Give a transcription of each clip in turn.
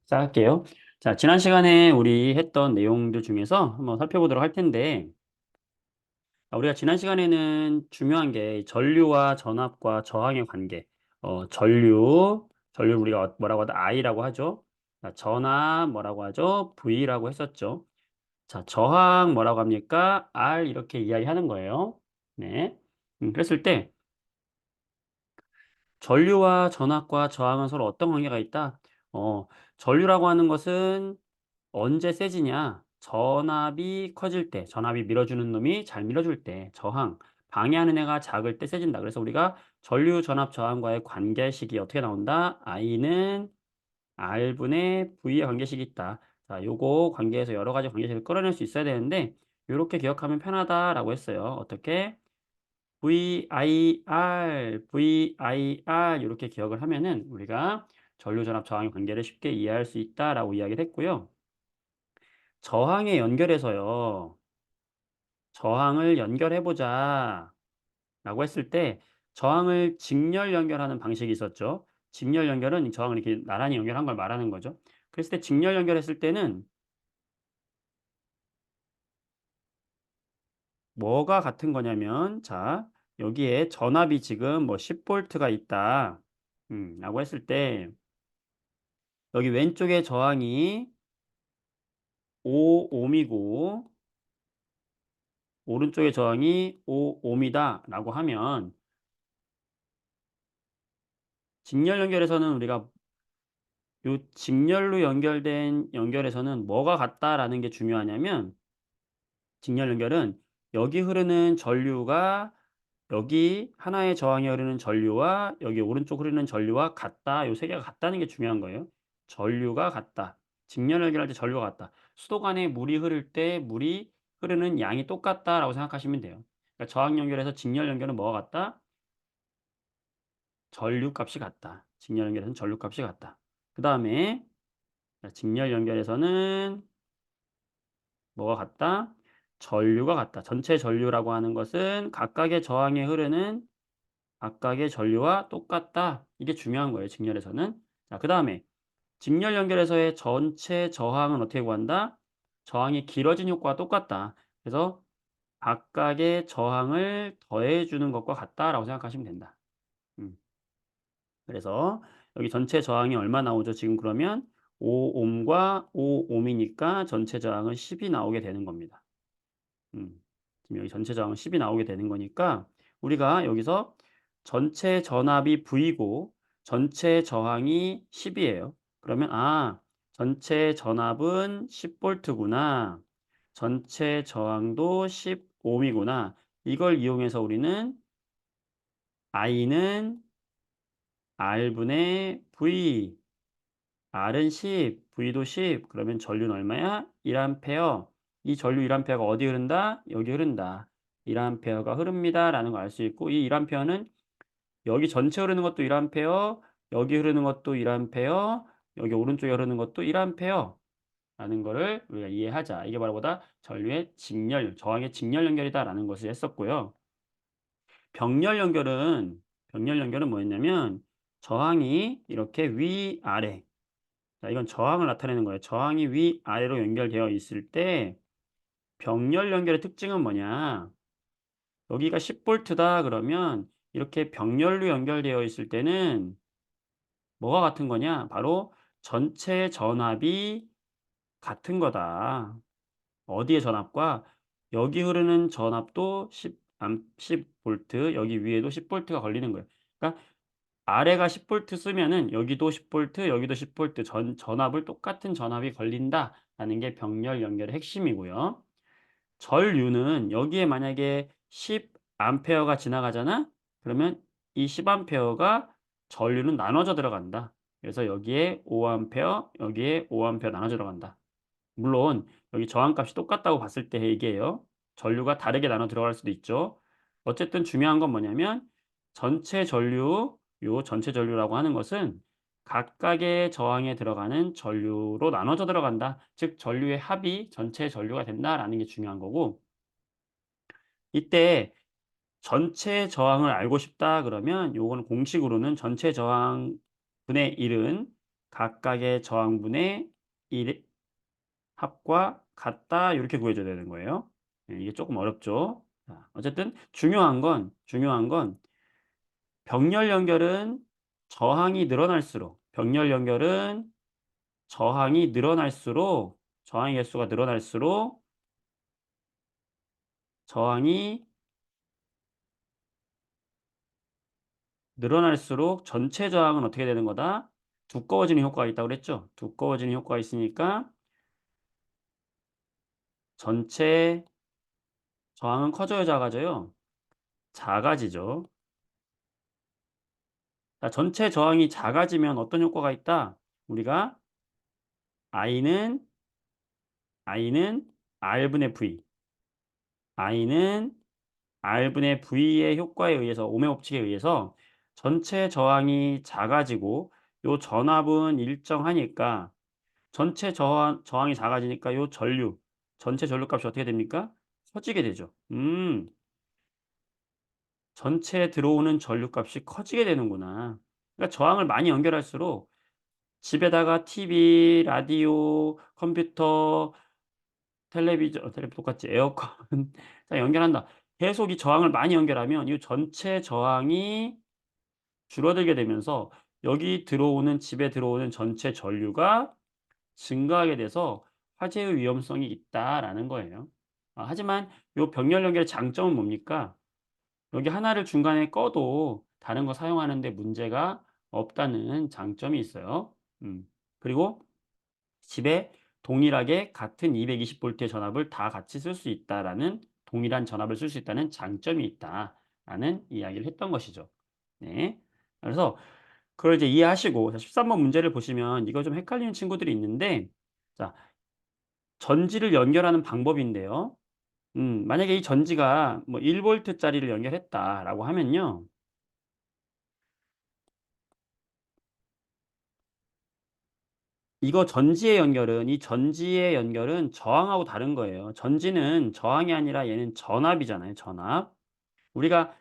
시작할게요. 자, 지난 시간에 우리 했던 내용들 중에서 한번 살펴보도록 할 텐데, 우리가 지난 시간에는 중요한 게 전류와 전압과 저항의 관계, 전류 우리가 뭐라고 하다 I라고 하죠. 자, 전압 뭐라고 하죠? V라고 했었죠. 자, 저항 뭐라고 합니까? R 이렇게 이야기하는 거예요. 네. 그랬을 때 전류와 전압과 저항은 서로 어떤 관계가 있다? 어, 전류라고 하는 것은 언제 세지냐? 전압이 커질 때, 전압이 밀어주는 놈이 잘 밀어줄 때, 저항, 방해하는 애가 작을 때 세진다. 그래서 우리가 전류, 전압, 저항과의 관계식이 어떻게 나온다? I는 R분의 V의 관계식이 있다. 자, 요거 관계에서 여러 가지 관계식을 끌어낼 수 있어야 되는데, 요렇게 기억하면 편하다라고 했어요. 어떻게? VIR, VIR 이렇게 기억을 하면은 우리가 전류, 전압, 저항의 관계를 쉽게 이해할 수 있다라고 이야기를 했고요. 저항에 연결해서요. 저항을 연결해보자 라고 했을 때 저항을 직렬 연결하는 방식이 있었죠. 직렬 연결은 저항을 이렇게 나란히 연결한 걸 말하는 거죠. 그랬을 때 직렬 연결했을 때는 뭐가 같은 거냐면 자, 여기에 전압이 지금 뭐 10V가 있다. 라고 했을 때 여기 왼쪽에 저항이 5옴이고 오른쪽에 저항이 5옴이다 라고 하면 직렬 연결에서는 우리가 요 직렬로 연결된 연결에서는 뭐가 같다라는 게 중요하냐면 직렬 연결은 여기 흐르는 전류가 여기 하나의 저항에 흐르는 전류와 여기 오른쪽 흐르는 전류와 같다. 요 세 개가 같다는 게 중요한 거예요. 전류가 같다. 직렬 연결할 때 전류가 같다. 수도관에 물이 흐를 때 물이 흐르는 양이 똑같다라고 생각하시면 돼요. 그러니까 저항 연결에서 직렬 연결은 뭐가 같다? 전류 값이 같다. 직렬 연결에서는 전류 값이 같다. 그 다음에 직렬 연결에서는 뭐가 같다? 전류가 같다. 전체 전류라고 하는 것은 각각의 저항에 흐르는 각각의 전류와 똑같다. 이게 중요한 거예요. 직렬에서는. 자, 그 다음에 직렬 연결에서의 전체 저항은 어떻게 구한다? 저항이 길어진 효과와 똑같다. 그래서 각각의 저항을 더해주는 것과 같다라고 생각하시면 된다. 음. 그래서 여기 전체 저항이 얼마 나오죠? 지금 그러면 5옴과 5옴이니까 전체 저항은 10이 나오게 되는 겁니다. 지금 여기 전체 저항은 10이 나오게 되는 거니까 우리가 여기서 전체 전압이 V고 전체 저항이 10이에요. 그러면 전체 전압은 10V구나. 전체 저항도 10옴이구나. 이걸 이용해서 우리는 I는 R분의 V R은 10, V도 10. 그러면 전류는 얼마야? 1A. 이 전류 1A가 어디 흐른다? 여기 흐른다. 1A가 흐릅니다. 라는 걸 알 수 있고 이 1A는 여기 전체 흐르는 것도 1A, 여기 흐르는 것도 1A, 여기 오른쪽에 흐르는 것도 1A 라는 거를 우리가 이해하자. 이게 바로 보다 전류의 직렬, 저항의 직렬 연결이다라는 것을 했었고요. 병렬 연결은 뭐였냐면 저항이 이렇게 위아래 자, 이건 저항을 나타내는 거예요. 저항이 위아래로 연결되어 있을 때 병렬 연결의 특징은 뭐냐? 여기가 10V다 그러면 이렇게 병렬로 연결되어 있을 때는 뭐가 같은 거냐? 바로 전체 전압이 같은 거다. 어디의 전압과 여기 흐르는 전압도 10V, 여기 위에도 10V가 걸리는 거예요. 그러니까 아래가 10V 쓰면은 여기도 10V, 여기도 10V 전압을 똑같은 전압이 걸린다라는 게 병렬 연결의 핵심이고요. 전류는 여기에 만약에 10A가 지나가잖아? 그러면 이 10A가 전류는 나눠져 들어간다. 그래서 여기에 5A, 여기에 5A 나눠져 들어간다. 물론 여기 저항값이 똑같다고 봤을 때 얘기해요. 전류가 다르게 나눠 들어갈 수도 있죠. 어쨌든 중요한 건 뭐냐면 전체 전류, 요 전체 전류라고 하는 것은 각각의 저항에 들어가는 전류로 나눠져 들어간다. 즉 전류의 합이 전체 전류가 된다라는 게 중요한 거고 이때 전체 저항을 알고 싶다 그러면 요거는 공식으로는 전체 저항 분의 1은 각각의 저항분의 1 합과 같다. 이렇게 구해줘야 되는 거예요. 예, 이게 조금 어렵죠. 자, 어쨌든 중요한 건 병렬 연결은 저항이 늘어날수록 저항의 개수가 저항이 늘어날수록 전체 저항은 어떻게 되는 거다? 두꺼워지는 효과가 있다고 그랬죠? 두꺼워지는 효과가 있으니까 전체 저항은 커져요, 작아져요? 작아지죠. 자, 전체 저항이 작아지면 어떤 효과가 있다? 우리가 I는 R분의 V, I는 R분의 V의 효과에 의해서 오hm 법칙에 의해서 전체 저항이 작아지고 요 전압은 일정하니까 전체 저항이 작아지니까 요 전체 전류 값이 어떻게 됩니까? 커지게 되죠. 전체에 들어오는 전류 값이 커지게 되는구나. 그러니까 저항을 많이 연결할수록 집에다가 TV, 라디오, 컴퓨터, 텔레비전 똑같지. 에어컨 다 연결한다. 계속 이 저항을 많이 연결하면 이 전체 저항이 줄어들게 되면서 여기 들어오는 집에 들어오는 전체 전류가 증가하게 돼서 화재의 위험성이 있다라는 거예요. 하지만 요 병렬 연결의 장점은 뭡니까? 여기 하나를 중간에 꺼도 다른 거 사용하는 데 문제가 없다는 장점이 있어요. 그리고 집에 동일하게 같은 220 볼트의 전압을 다 같이 쓸 수 있다라는 동일한 전압을 쓸 수 있다는 장점이 있다라는 이야기를 했던 것이죠. 네. 그래서 그걸 이제 이해하시고 자 13번 문제를 보시면 이거 좀 헷갈리는 친구들이 있는데 자 전지를 연결하는 방법인데요. 만약에 이 전지가 뭐 1 볼트짜리를 연결했다라고 하면요. 이 전지의 연결은 저항하고 다른 거예요. 전지는 저항이 아니라 얘는 전압이잖아요, 전압. 우리가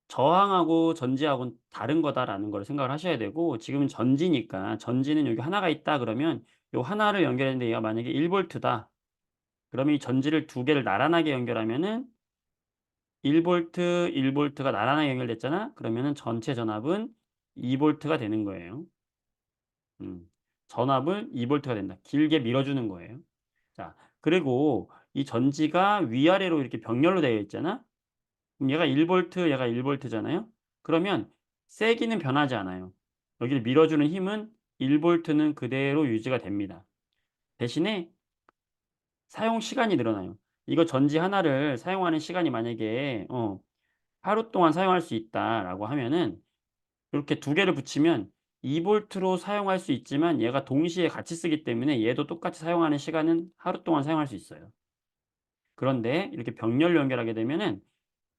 저항하고 전지하고는 다른 거다라는 걸 생각을 하셔야 되고 지금은 전지니까 전지는 여기 하나가 있다 그러면 요 하나를 연결했는데 얘가 만약에 1 볼트다. 그러면 이 전지를 두 개를 나란하게 연결하면은 1 볼트, 1 볼트가 나란하게 연결됐잖아. 그러면은 전체 전압은 2 볼트가 되는 거예요. 음. 전압을 2 볼트가 된다. 길게 밀어주는 거예요. 자, 그리고 이 전지가 위아래로 이렇게 병렬로 되어 있잖아. 그럼 얘가 1 볼트, 얘가 1 볼트잖아요. 그러면 세기는 변하지 않아요. 여기를 밀어주는 힘은 1 볼트는 그대로 유지가 됩니다. 대신에 사용 시간이 늘어나요. 이거 전지 하나를 사용하는 시간이 만약에 하루 동안 사용할 수 있다라고 하면은 이렇게 두 개를 붙이면 2 볼트로 사용할 수 있지만 얘가 동시에 같이 쓰기 때문에 얘도 똑같이 사용하는 시간은 하루 동안 사용할 수 있어요. 그런데 이렇게 병렬로 연결하게 되면은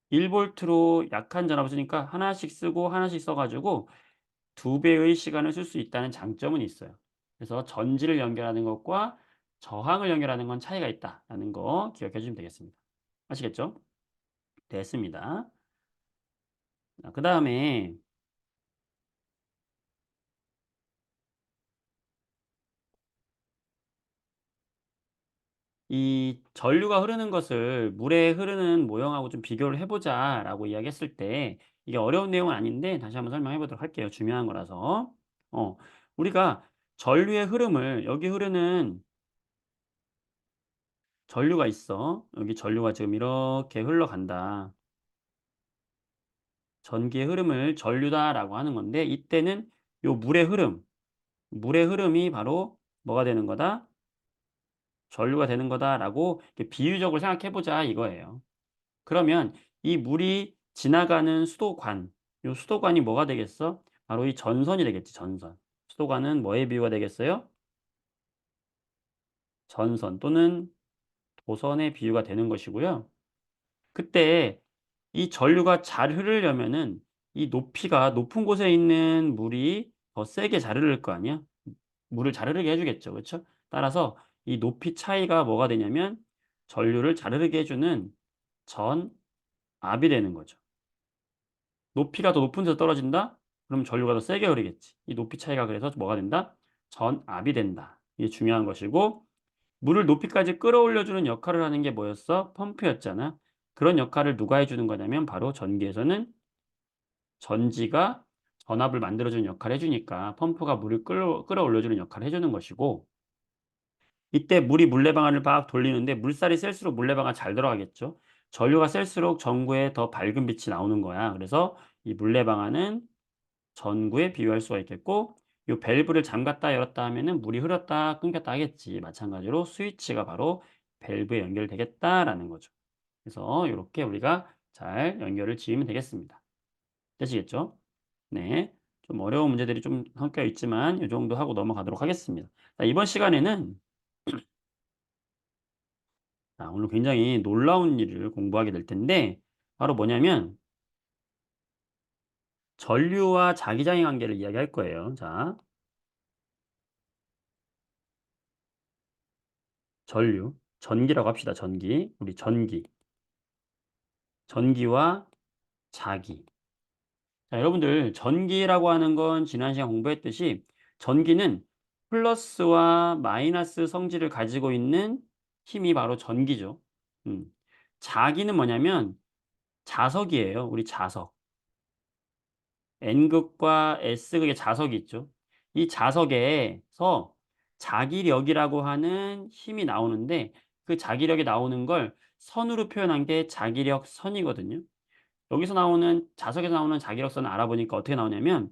1 볼트로 약한 전압을 쓰니까 하나씩 쓰고 하나씩 써 가지고 두 배의 시간을 쓸 수 있다는 장점은 있어요. 그래서 전지를 연결하는 것과 저항을 연결하는 건 차이가 있다라는 거 기억해 주시면 되겠습니다. 아시겠죠? 됐습니다. 자, 그다음에 이 전류가 흐르는 것을 물에 흐르는 모형하고 좀 비교를 해 보자라고 이야기했을 때 이게 어려운 내용은 아닌데 다시 한번 설명해 보도록 할게요. 중요한 거라서. 어 우리가 전류의 흐름을 여기 흐르는 전류가 있어. 여기 전류가 지금 이렇게 흘러간다. 전기의 흐름을 전류다라고 하는 건데 이때는 요 물의 흐름이 바로 뭐가 되는 거다? 전류가 되는 거다라고 이렇게 비유적으로 생각해 보자 이거예요. 그러면 이 물이 지나가는 수도관, 요 수도관이 뭐가 되겠어? 바로 이 전선이 되겠지, 전선. 수도관은 뭐의 비유가 되겠어요? 전선 또는 도선의 비유가 되는 것이고요. 그때 이 전류가 잘 흐르려면은 이 높이가 높은 곳에 있는 물이 더 세게 잘 흐를 거 아니야? 물을 잘 흐르게 해 주겠죠. 그쵸? 따라서 이 높이 차이가 뭐가 되냐면 전류를 잘 흐르게 해 주는 전압이 되는 거죠. 높이가 더 높은 데서 떨어진다? 그럼 전류가 더 세게 흐르겠지. 이 높이 차이가 그래서 뭐가 된다? 전압이 된다. 이게 중요한 것이고 물을 높이까지 끌어올려 주는 역할을 하는 게 뭐였어? 펌프였잖아. 그런 역할을 누가 해 주는 거냐면 바로 전기에서는 전지가 전압을 만들어 주는 역할을 해 주니까 펌프가 물을 끌어올려 주는 역할을 해 주는 것이고 이때 물이 물레방아를 막 돌리는데 물살이 셀수록 물레방아 잘 돌아가겠죠. 전류가 셀수록 전구에 더 밝은 빛이 나오는 거야. 그래서 이 물레방아는 전구에 비유할 수가 있겠고 요 밸브를 잠갔다 열었다 하면은 물이 흐렸다 끊겼다 하겠지. 마찬가지로 스위치가 바로 밸브에 연결되겠다라는 거죠. 그래서 이렇게 우리가 잘 연결을 지으면 되겠습니다. 되시겠죠? 네. 좀 어려운 문제들이 좀 섞여 있지만 이 정도 하고 넘어가도록 하겠습니다. 자, 이번 시간에는 오늘 굉장히 놀라운 일을 공부하게 될 텐데 바로 뭐냐면 전류와 자기장의 관계를 이야기할 거예요. 자, 전류, 전기라고 합시다. 전기. 우리 전기. 전기와 자기. 자, 여러분들 전기라고 하는 건 지난 시간 공부했듯이 전기는 플러스와 마이너스 성질을 가지고 있는 힘이 바로 전기죠. 음. 자기는 뭐냐면 자석이에요. 우리 자석. N극과 S극의 자석이 있죠. 이 자석에서 자기력이라고 하는 힘이 나오는데 그 자기력이 나오는 걸 선으로 표현한 게 자기력선이거든요. 여기서 나오는 자석에서 나오는 자기력선을 알아보니까 어떻게 나오냐면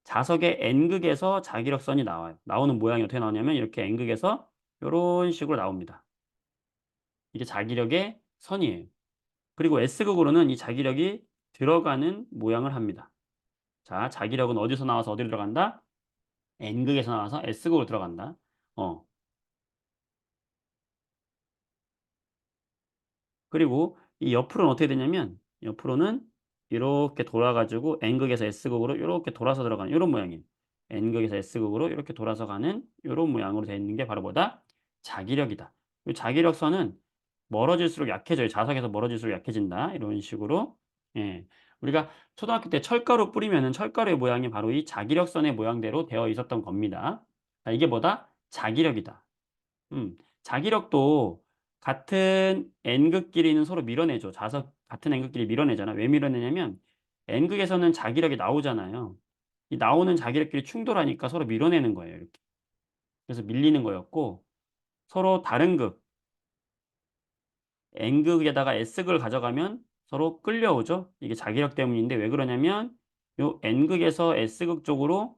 자석의 N극에서 자기력선이 나와요. 나오는 모양이 어떻게 나오냐면 이렇게 N극에서 이런 식으로 나옵니다. 이게 자기력의 선이에요. 그리고 S극으로는 이 자기력이 들어가는 모양을 합니다. 자, 자기력은 어디서 나와서 어디로 들어간다? N극에서 나와서 S극으로 들어간다. 어. 그리고 이 옆으로는 어떻게 되냐면 옆으로는 이렇게 돌아 가지고 N극에서 S극으로 이렇게 돌아서 들어가는 이런 모양이에요. N극에서 S극으로 이렇게 돌아서 가는 이런 모양으로 되어 있는 게 바로 뭐다? 자기력이다. 이 자기력선은 멀어질수록 약해져요. 자석에서 멀어질수록 약해진다. 이런 식으로. 예. 우리가 초등학교 때 철가루 뿌리면은 철가루의 모양이 바로 이 자기력선의 모양대로 되어 있었던 겁니다. 자, 이게 뭐다? 자기력이다. 자기력도 같은 N극끼리는 서로 밀어내죠. 자석 같은 N극끼리 밀어내잖아. 왜 밀어내냐면 N극에서는 자기력이 나오잖아요. 이 나오는 자기력끼리 충돌하니까 서로 밀어내는 거예요. 이렇게. 그래서 밀리는 거였고 서로 다른 극 N극에다가 S극을 가져가면 서로 끌려오죠. 이게 자기력 때문인데 왜 그러냐면 요 N극에서 S극 쪽으로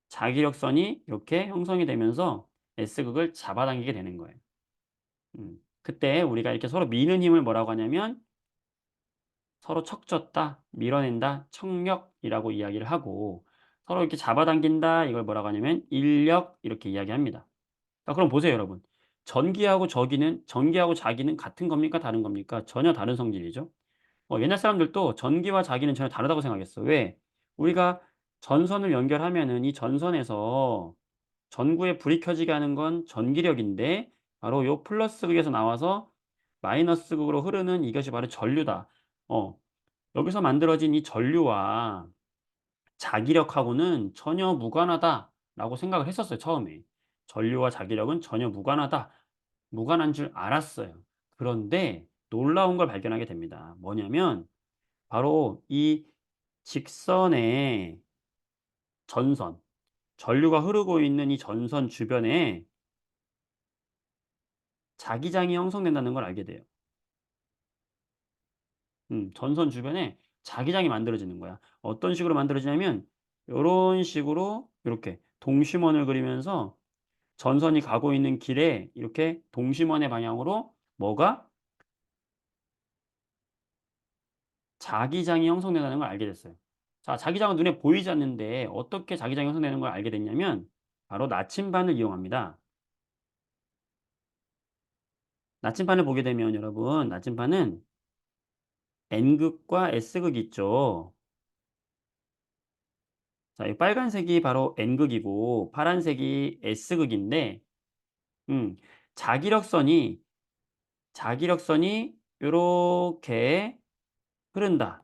자기력선이 이렇게 형성이 되면서 S극을 잡아당기게 되는 거예요. 그때 우리가 이렇게 서로 미는 힘을 뭐라고 하냐면 서로 척졌다, 밀어낸다, 척력이라고 이야기를 하고 서로 이렇게 잡아당긴다 이걸 뭐라고 하냐면 인력 이렇게 이야기합니다. 자, 그럼 보세요, 여러분. 전기하고 자기는 같은 겁니까? 다른 겁니까? 전혀 다른 성질이죠. 옛날 사람들도 전기와 자기는 전혀 다르다고 생각했어. 왜? 우리가 전선을 연결하면은 이 전선에서 전구에 불이 켜지게 하는 건 전기력인데 바로 요 플러스 극에서 나와서 마이너스 극으로 흐르는 이것이 바로 전류다. 어, 여기서 만들어진 이 전류와 자기력하고는 전혀 무관하다라고 생각을 했었어요, 처음에. 전류와 자기력은 전혀 무관하다. 무관한 줄 알았어요. 그런데 놀라운 걸 발견하게 됩니다. 뭐냐면 바로 이 직선의 전선, 전류가 흐르고 있는 이 전선 주변에 자기장이 형성된다는 걸 알게 돼요. 전선 주변에 자기장이 만들어지는 거야. 어떤 식으로 만들어지냐면 요런 식으로 이렇게 동심원을 그리면서 전선이 가고 있는 길에 이렇게 동심원의 방향으로 뭐가 자기장이 형성된다는 걸 알게 됐어요. 자, 자기장은 눈에 보이지 않는데 어떻게 자기장이 형성되는 걸 알게 됐냐면 바로 나침반을 이용합니다. 나침반을 보게 되면 여러분, 나침반은 N극과 S극 있죠. 자, 이 빨간색이 바로 N극이고 파란색이 S극인데 음, 자기력선이 자기력선이 요렇게 흐른다.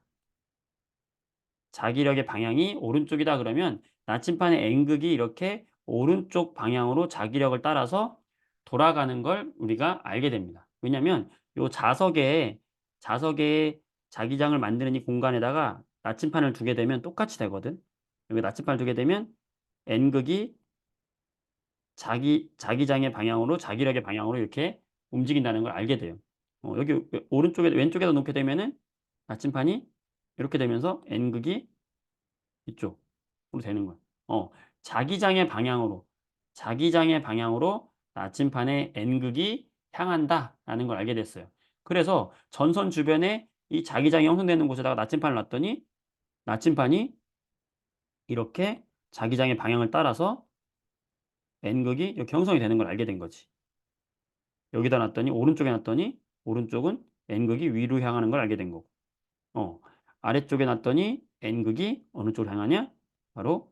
자기력의 방향이 오른쪽이다 그러면 나침판의 N극이 이렇게 오른쪽 방향으로 자기력을 따라서 돌아가는 걸 우리가 알게 됩니다. 왜냐하면 요 자석에 자기장을 만드는 이 공간에다가 나침판을 두게 되면 똑같이 되거든. 여기 나침판을 두게 되면 N극이 자기장의 방향으로 자기력의 방향으로 이렇게 움직인다는 걸 알게 돼요. 여기 오른쪽에 왼쪽에다 놓게 되면은 나침판이 이렇게 되면서 N극이 이쪽으로 되는 거야. 어, 자기장의 방향으로 자기장의 방향으로 나침판의 N극이 향한다라는 걸 알게 됐어요. 그래서 전선 주변에 이 자기장이 형성되는 곳에다가 나침판을 놨더니 나침판이 이렇게 자기장의 방향을 따라서 N극이 이렇게 형성이 되는 걸 알게 된 거지. 여기다 놨더니 오른쪽에 놨더니 오른쪽은 N극이 위로 향하는 걸 알게 된 거고. 어. 아래쪽에 놨더니 N극이 어느 쪽으로 향하냐? 바로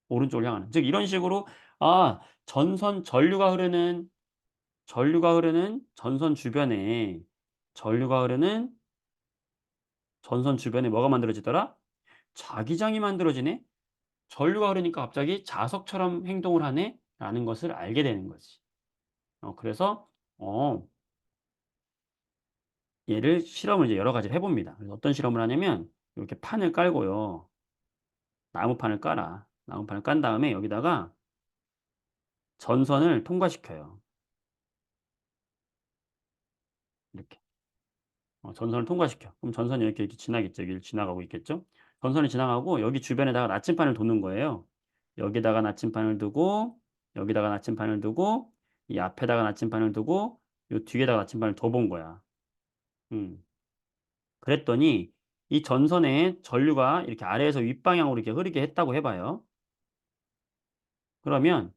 오른쪽을 향하는. 즉 이런 식으로 아, 전류가 흐르는 전류가 흐르는 전선 주변에 뭐가 만들어지더라? 자기장이 만들어지네. 전류가 흐르니까 갑자기 자석처럼 행동을 하네 라는 것을 알게 되는 거지. 그래서 어 얘를 실험을 이제 여러 가지를 해 봅니다. 그래서 어떤 실험을 하냐면 이렇게 판을 깔고요. 나무판을 깔아. 나무판을 깐 다음에 여기다가 전선을 통과시켜요. 이렇게. 전선을 통과시켜. 그럼 전선이 이렇게 지나겠죠. 여기를 지나가고 있겠죠. 전선이 지나가고 여기 주변에다가 나침판을 도는 거예요. 여기다가 나침판을 두고 여기다가 나침판을 두고 이 앞에다가 나침판을 두고 요 뒤에다가 나침판을 둬 본 거야. 음. 그랬더니 이 전선에 전류가 이렇게 아래에서 윗방향으로 이렇게 흐르게 했다고 해 봐요. 그러면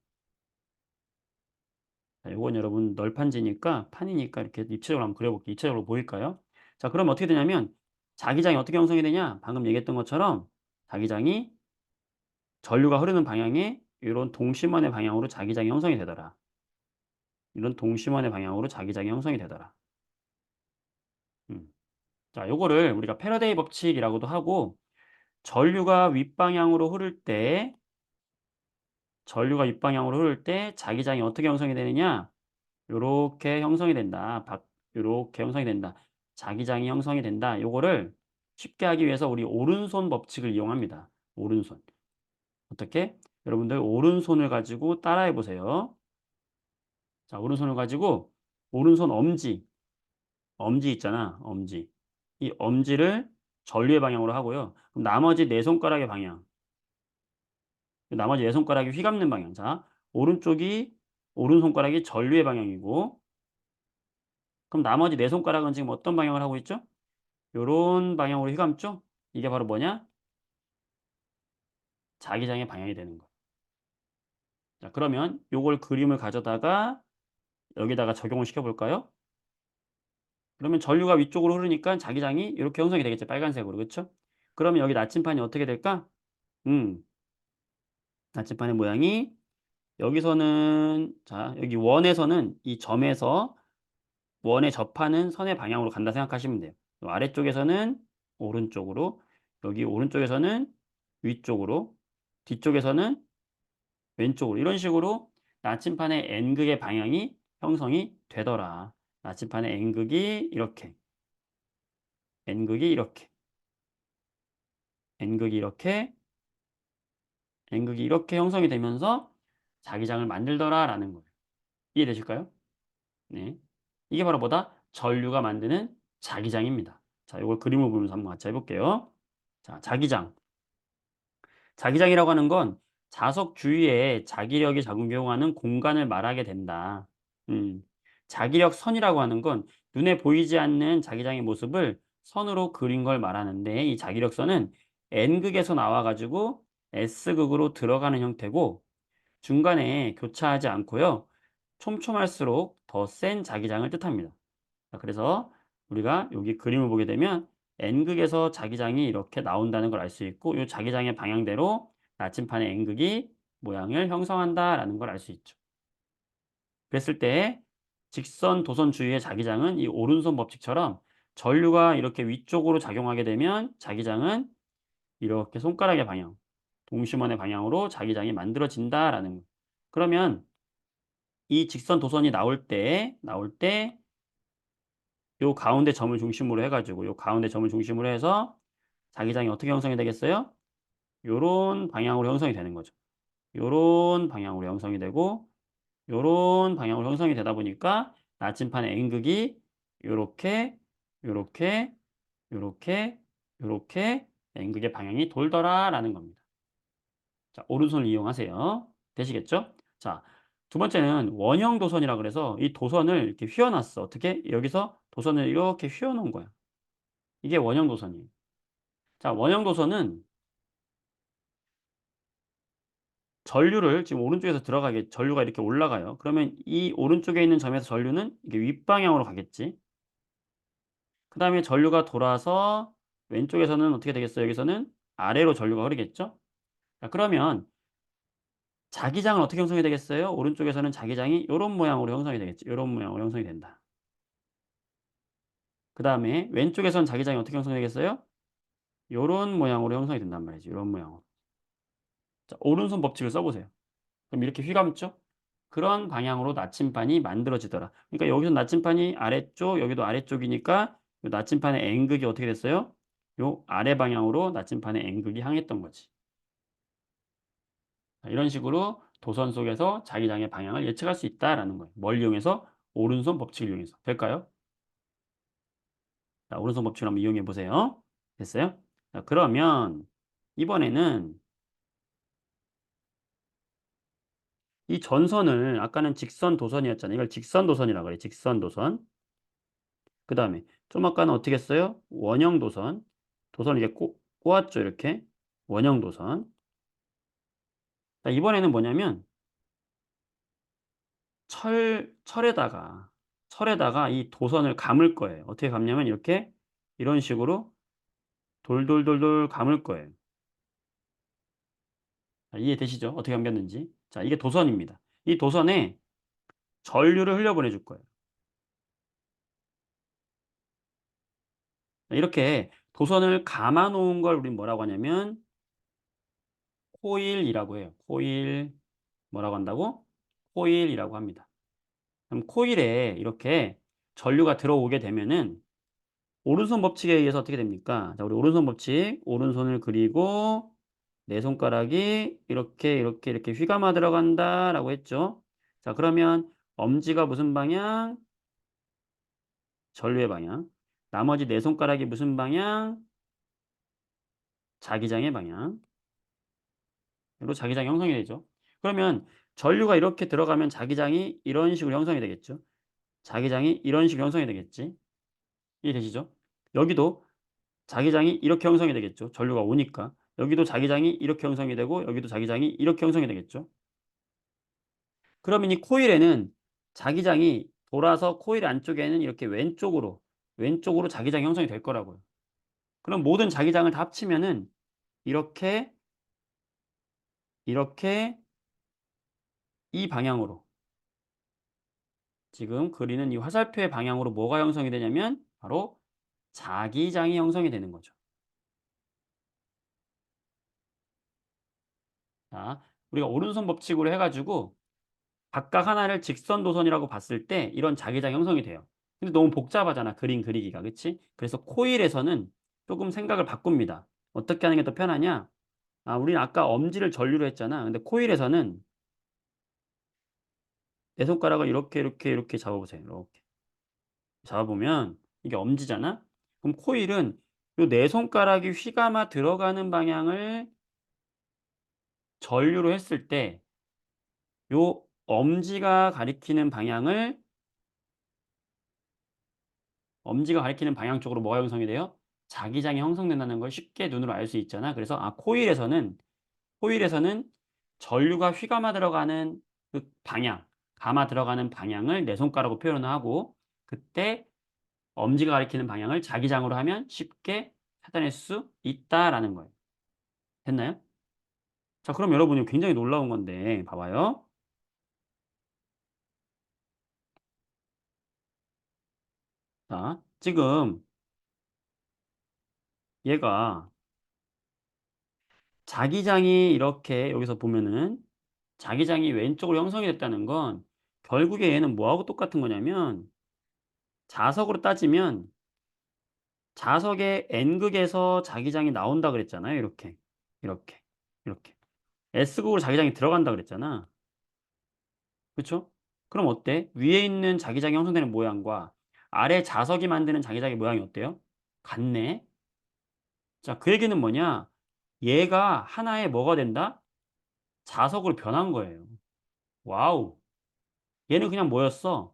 자, 요건 여러분 널판지니까 판이니까 이렇게 입체적으로 한번 그려 볼게요. 입체적으로 보일까요? 자, 그러면 어떻게 되냐면 자기장이 어떻게 형성이 되냐? 방금 얘기했던 것처럼 자기장이 전류가 흐르는 방향에 이런 동심원의 방향으로 자기장이 형성이 되더라. 이런 동심원의 방향으로 자기장이 형성이 되더라. 음. 자, 요거를 우리가 패러데이 법칙이라고도 하고 전류가 윗방향으로 흐를 때 전류가 윗방향으로 흐를 때 자기장이 어떻게 형성이 되느냐? 요렇게 형성이 된다. 요렇게 형성이 된다. 자기장이 형성이 된다. 요거를 쉽게 하기 위해서 우리 오른손 법칙을 이용합니다. 오른손. 어떻게? 여러분들 오른손을 가지고 따라해 보세요. 자, 오른손을 가지고 오른손 엄지 있잖아. 엄지. 이 엄지를 전류의 방향으로 하고요. 그럼 나머지 네 손가락의 방향. 나머지 네 손가락이 휘감는 방향. 자, 오른손가락이 전류의 방향이고 그럼 나머지 네 손가락은 지금 어떤 방향을 하고 있죠? 요런 방향으로 휘감죠? 이게 바로 뭐냐? 자기장의 방향이 되는 거. 자, 그러면 요걸 그림을 가져다가 여기다가 적용을 시켜 볼까요? 그러면 전류가 위쪽으로 흐르니까 자기장이 이렇게 형성이 되겠죠. 빨간색으로. 그렇죠? 그러면 여기 나침판이 어떻게 될까? 음. 나침판의 모양이 여기서는 자, 여기 원에서는 이 점에서 원에 접하는 선의 방향으로 간다 생각하시면 돼요. 요 아래쪽에서는 오른쪽으로, 여기 오른쪽에서는 위쪽으로, 뒤쪽에서는 왼쪽으로 이런 식으로 나침판의 N극의 방향이 형성이 되더라. 나침판의 N극이 이렇게, N극이 이렇게, N극이 이렇게, N극이 이렇게 형성이 되면서 자기장을 만들더라라는 거예요. 이해되실까요? 네. 이게 바로 뭐다? 전류가 만드는 자기장입니다. 자, 이걸 그림을 보면서 한번 같이 해볼게요. 자, 자기장. 자기장이라고 하는 건 자석 주위에 자기력이 작용하는 공간을 말하게 된다. 음, 자기력 선이라고 하는 건 눈에 보이지 않는 자기장의 모습을 선으로 그린 걸 말하는데 이 자기력 선은 N극에서 나와가지고 S극으로 들어가는 형태고 중간에 교차하지 않고요. 촘촘할수록 더 센 자기장을 뜻합니다. 자, 그래서 우리가 여기 그림을 보게 되면 N극에서 자기장이 이렇게 나온다는 걸 알 수 있고 이 자기장의 방향대로 나침판의 N극이 모양을 형성한다라는 걸 알 수 있죠. 그랬을 때 직선 도선 주위의 자기장은 이 오른손 법칙처럼 전류가 이렇게 위쪽으로 작용하게 되면 자기장은 이렇게 손가락의 방향, 동심원의 방향으로 자기장이 만들어진다라는 거예요. 그러면 이 직선 도선이 나올 때 요 가운데 점을 중심으로 해 가지고 요 가운데 점을 중심으로 해서 자기장이 어떻게 형성이 되겠어요? 요런 방향으로 형성이 되는 거죠. 요런 방향으로 형성이 되고 요런 방향으로 형성이 되다 보니까 나침판의 N극이 요렇게, 요렇게, 요렇게, 요렇게 N극의 방향이 돌더라라는 겁니다. 자, 오른손을 이용하세요. 되시겠죠? 자, 두 번째는 원형 도선이라 그래서 이 도선을 이렇게 휘어 놨어. 어떻게? 여기서 도선을 이렇게 휘어 놓은 거야. 이게 원형 도선이에요. 자, 원형 도선은 전류를 지금 오른쪽에서 들어가게 전류가 이렇게 올라가요. 그러면 이 오른쪽에 있는 점에서 전류는 이게 윗방향으로 가겠지. 그다음에 전류가 돌아서 왼쪽에서는 어떻게 되겠어요? 여기서는 아래로 전류가 흐르겠죠? 자, 그러면 자기장은 어떻게 형성이 되겠어요? 오른쪽에서는 자기장이 요런 모양으로 형성이 되겠지. 요런 모양으로 형성이 된다. 그다음에 왼쪽에서는 자기장이 어떻게 형성이 되겠어요? 요런 모양으로 형성이 된단 말이지. 요런 모양으로. 자, 오른손 법칙을 써 보세요. 그럼 이렇게 휘감죠? 그런 방향으로 나침반이 만들어지더라. 그러니까 여기서 나침반이 아래쪽, 여기도 아래쪽이니까 요 나침반의 N극이 어떻게 됐어요? 요 아래 방향으로 나침반의 N극이 향했던 거지. 자, 이런 식으로 도선 속에서 자기장의 방향을 예측할 수 있다라는 거예요. 뭘 이용해서? 오른손 법칙을 이용해서. 될까요? 자, 오른손 법칙을 한번 이용해 보세요. 됐어요? 자, 그러면 이번에는 이 전선을 아까는 직선 도선이었잖아요. 이걸 직선 도선이라고 그래요. 직선 도선. 그다음에 좀 아까는 어떻게 했어요? 원형 도선. 도선을 이렇게 꼬았죠, 이렇게. 원형 도선. 자, 이번에는 뭐냐면 철에다가 이 도선을 감을 거예요. 어떻게 감냐면 이렇게 이런 식으로 돌돌돌돌 감을 거예요. 자, 이해되시죠? 어떻게 감겼는지. 자, 이게 도선입니다. 이 도선에 전류를 흘려보내 줄 거예요. 이렇게 도선을 감아 놓은 걸 우린 뭐라고 하냐면 코일이라고 해요. 코일. 뭐라고 한다고? 코일이라고 합니다. 그럼 코일에 이렇게 전류가 들어오게 되면은 오른손 법칙에 의해서 어떻게 됩니까? 자, 우리 오른손 법칙. 오른손을 그리고 내 손가락이 이렇게 휘감아 들어간다라고 했죠. 자, 그러면 엄지가 무슨 방향? 전류의 방향. 나머지 네 손가락이 무슨 방향? 자기장의 방향. 으로 자기장이 형성이 되죠. 그러면 전류가 이렇게 들어가면 자기장이 이런 식으로 형성이 되겠죠. 자기장이 이런 식으로 형성이 되겠지. 이해되시죠? 여기도 자기장이 이렇게 형성이 되겠죠. 전류가 오니까. 여기도 자기장이 이렇게 형성이 되고 여기도 자기장이 이렇게 형성이 되겠죠. 그러면 이 코일에는 자기장이 돌아서 코일 안쪽에는 이렇게 왼쪽으로 자기장이 형성이 될 거라고요. 그럼 모든 자기장을 다 합치면은 이렇게 이렇게 이 방향으로 지금 그리는 이 화살표의 방향으로 뭐가 형성이 되냐면 바로 자기장이 형성이 되는 거죠. 자, 우리가 오른손 법칙으로 해 가지고 각각 하나를 직선 도선이라고 봤을 때 이런 자기장 형성이 돼요. 근데 너무 복잡하잖아, 그림 그리기가. 그치? 그래서 코일에서는 조금 생각을 바꿉니다. 어떻게 하는 게 더 편하냐? 아, 우리는 아까 엄지를 전류로 했잖아. 근데 코일에서는 내 손가락을 이렇게 잡아보세요. 이렇게 잡아보면 이게 엄지잖아. 그럼 코일은 요 네 손가락이 휘감아 들어가는 방향을 전류로 했을 때 요 엄지가 가리키는 방향 쪽으로 뭐가 형성이 돼요? 자기장이 형성된다는 걸 쉽게 눈으로 알 수 있잖아. 그래서 아, 코일에서는 전류가 휘감아 들어가는 그 방향, 감아 들어가는 방향을 내 손가락으로 표현을 하고 그때 엄지가 가리키는 방향을 자기장으로 하면 쉽게 찾아낼 수 있다라는 거예요. 됐나요? 자, 그럼 여러분이 굉장히 놀라운 건데 봐봐요. 자, 지금 얘가 자기장이 이렇게 여기서 보면은 자기장이 왼쪽으로 형성이 됐다는 건 결국에 얘는 뭐하고 똑같은 거냐면 자석으로 따지면 자석의 N극에서 자기장이 나온다 그랬잖아요. 이렇게. 이렇게. 이렇게. S극으로 자기장이 들어간다 그랬잖아. 그쵸? 그럼 어때? 위에 있는 자기장이 형성되는 모양과 아래 자석이 만드는 자기장의 모양이 어때요? 같네. 자, 그 얘기는 뭐냐? 얘가 하나의 뭐가 된다? 자석으로 변한 거예요. 와우. 얘는 그냥 뭐였어?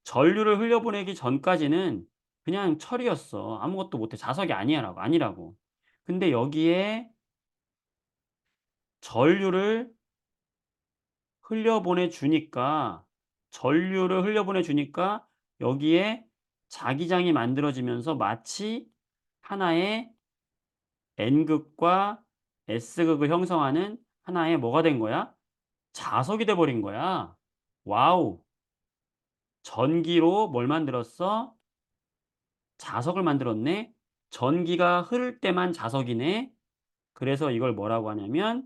전류를 흘려보내기 전까지는 그냥 철이었어. 아무것도 못해. 자석이 아니라고. 근데 여기에 전류를 흘려보내 주니까 전류를 흘려보내 주니까 여기에 자기장이 만들어지면서 마치 하나의 N극과 S극을 형성하는 하나의 뭐가 된 거야? 자석이 돼 버린 거야. 와우. 전기로 뭘 만들었어? 자석을 만들었네. 전기가 흐를 때만 자석이네. 그래서 이걸 뭐라고 하냐면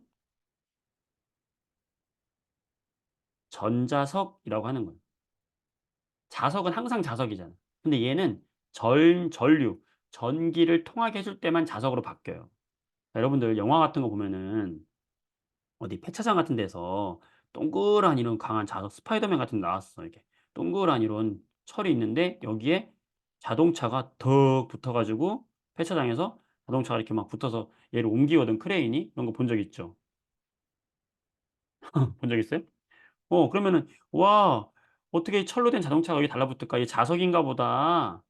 전자석이라고 하는 거예요. 자석은 항상 자석이잖아. 근데 얘는 전류, 전기를 통하게 해줄 때만 자석으로 바뀌어요. 여러분들 영화 같은 거 보면은 어디 폐차장 같은 데서 동그란 이런 강한 자석 스파이더맨 같은 데 나왔어. 이렇게 동그란 이런 철이 있는데 여기에 자동차가 덕 붙어 가지고 폐차장에서 자동차가 이렇게 막 붙어서 얘를 옮기거든, 크레인이. 그런 거 본 적 있죠? 본 적 있어요? 그러면은 '와, 어떻게 철로 된 자동차가 여기 달라붙을까? 이게 자석인가 보다.'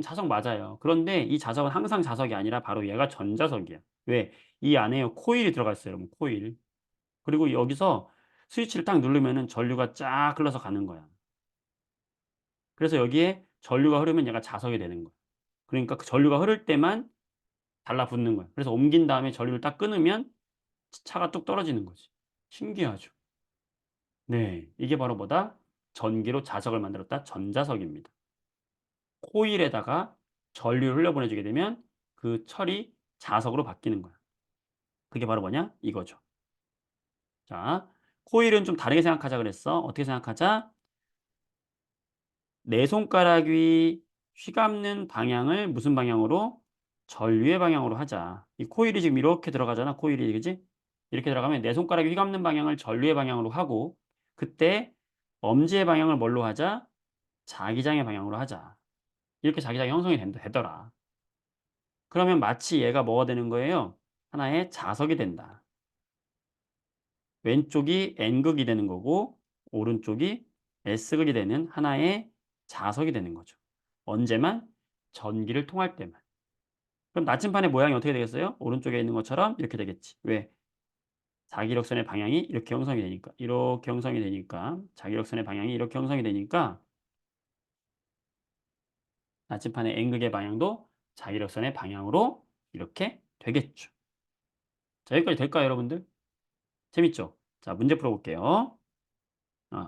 자석 맞아요. 그런데 이 자석은 항상 자석이 아니라 바로 얘가 전자석이야. 왜? 이 안에요 코일이 들어가 있어요, 여러분, 코일. 그리고 여기서 스위치를 딱 누르면은 전류가 쫙 흘러서 가는 거야. 그래서 여기에 전류가 흐르면 얘가 자석이 되는 거야. 그러니까 그 전류가 흐를 때만 달라붙는 거야. 그래서 옮긴 다음에 전류를 딱 끊으면 차가 뚝 떨어지는 거지. 신기하죠? 네. 이게 바로 뭐다? 전기로 자석을 만들었다. 전자석입니다. 코일에다가 전류를 흘려보내 주게 되면 그 철이 자석으로 바뀌는 거야. 그게 바로 뭐냐? 이거죠. 자, 코일은 좀 다르게 생각하자 그랬어. 어떻게 생각하자? 내 손가락이 휘감는 방향을 무슨 방향으로? 전류의 방향으로 하자. 이 코일이 지금 이렇게 들어가잖아. 코일이, 그지? 이렇게 들어가면 내 손가락이 휘감는 방향을 전류의 방향으로 하고, 그때 엄지의 방향을 뭘로 하자? 자기장의 방향으로 하자. 이렇게 자기장이 형성이 되더라. 그러면 마치 얘가 뭐가 되는 거예요? 하나의 자석이 된다. 왼쪽이 N극이 되는 거고 오른쪽이 S극이 되는 하나의 자석이 되는 거죠. 언제만? 전기를 통할 때만. 그럼 나침반의 모양이 어떻게 되겠어요? 오른쪽에 있는 것처럼 이렇게 되겠지. 왜? 자기력선의 방향이 이렇게 형성이 되니까. 이렇게 형성이 되니까. 자기력선의 방향이 이렇게 형성이 되니까 나침반의 N극의 방향도 자기력선의 방향으로 이렇게 되겠죠. 자, 여기까지 될까요, 여러분들? 재밌죠? 자, 문제 풀어볼게요.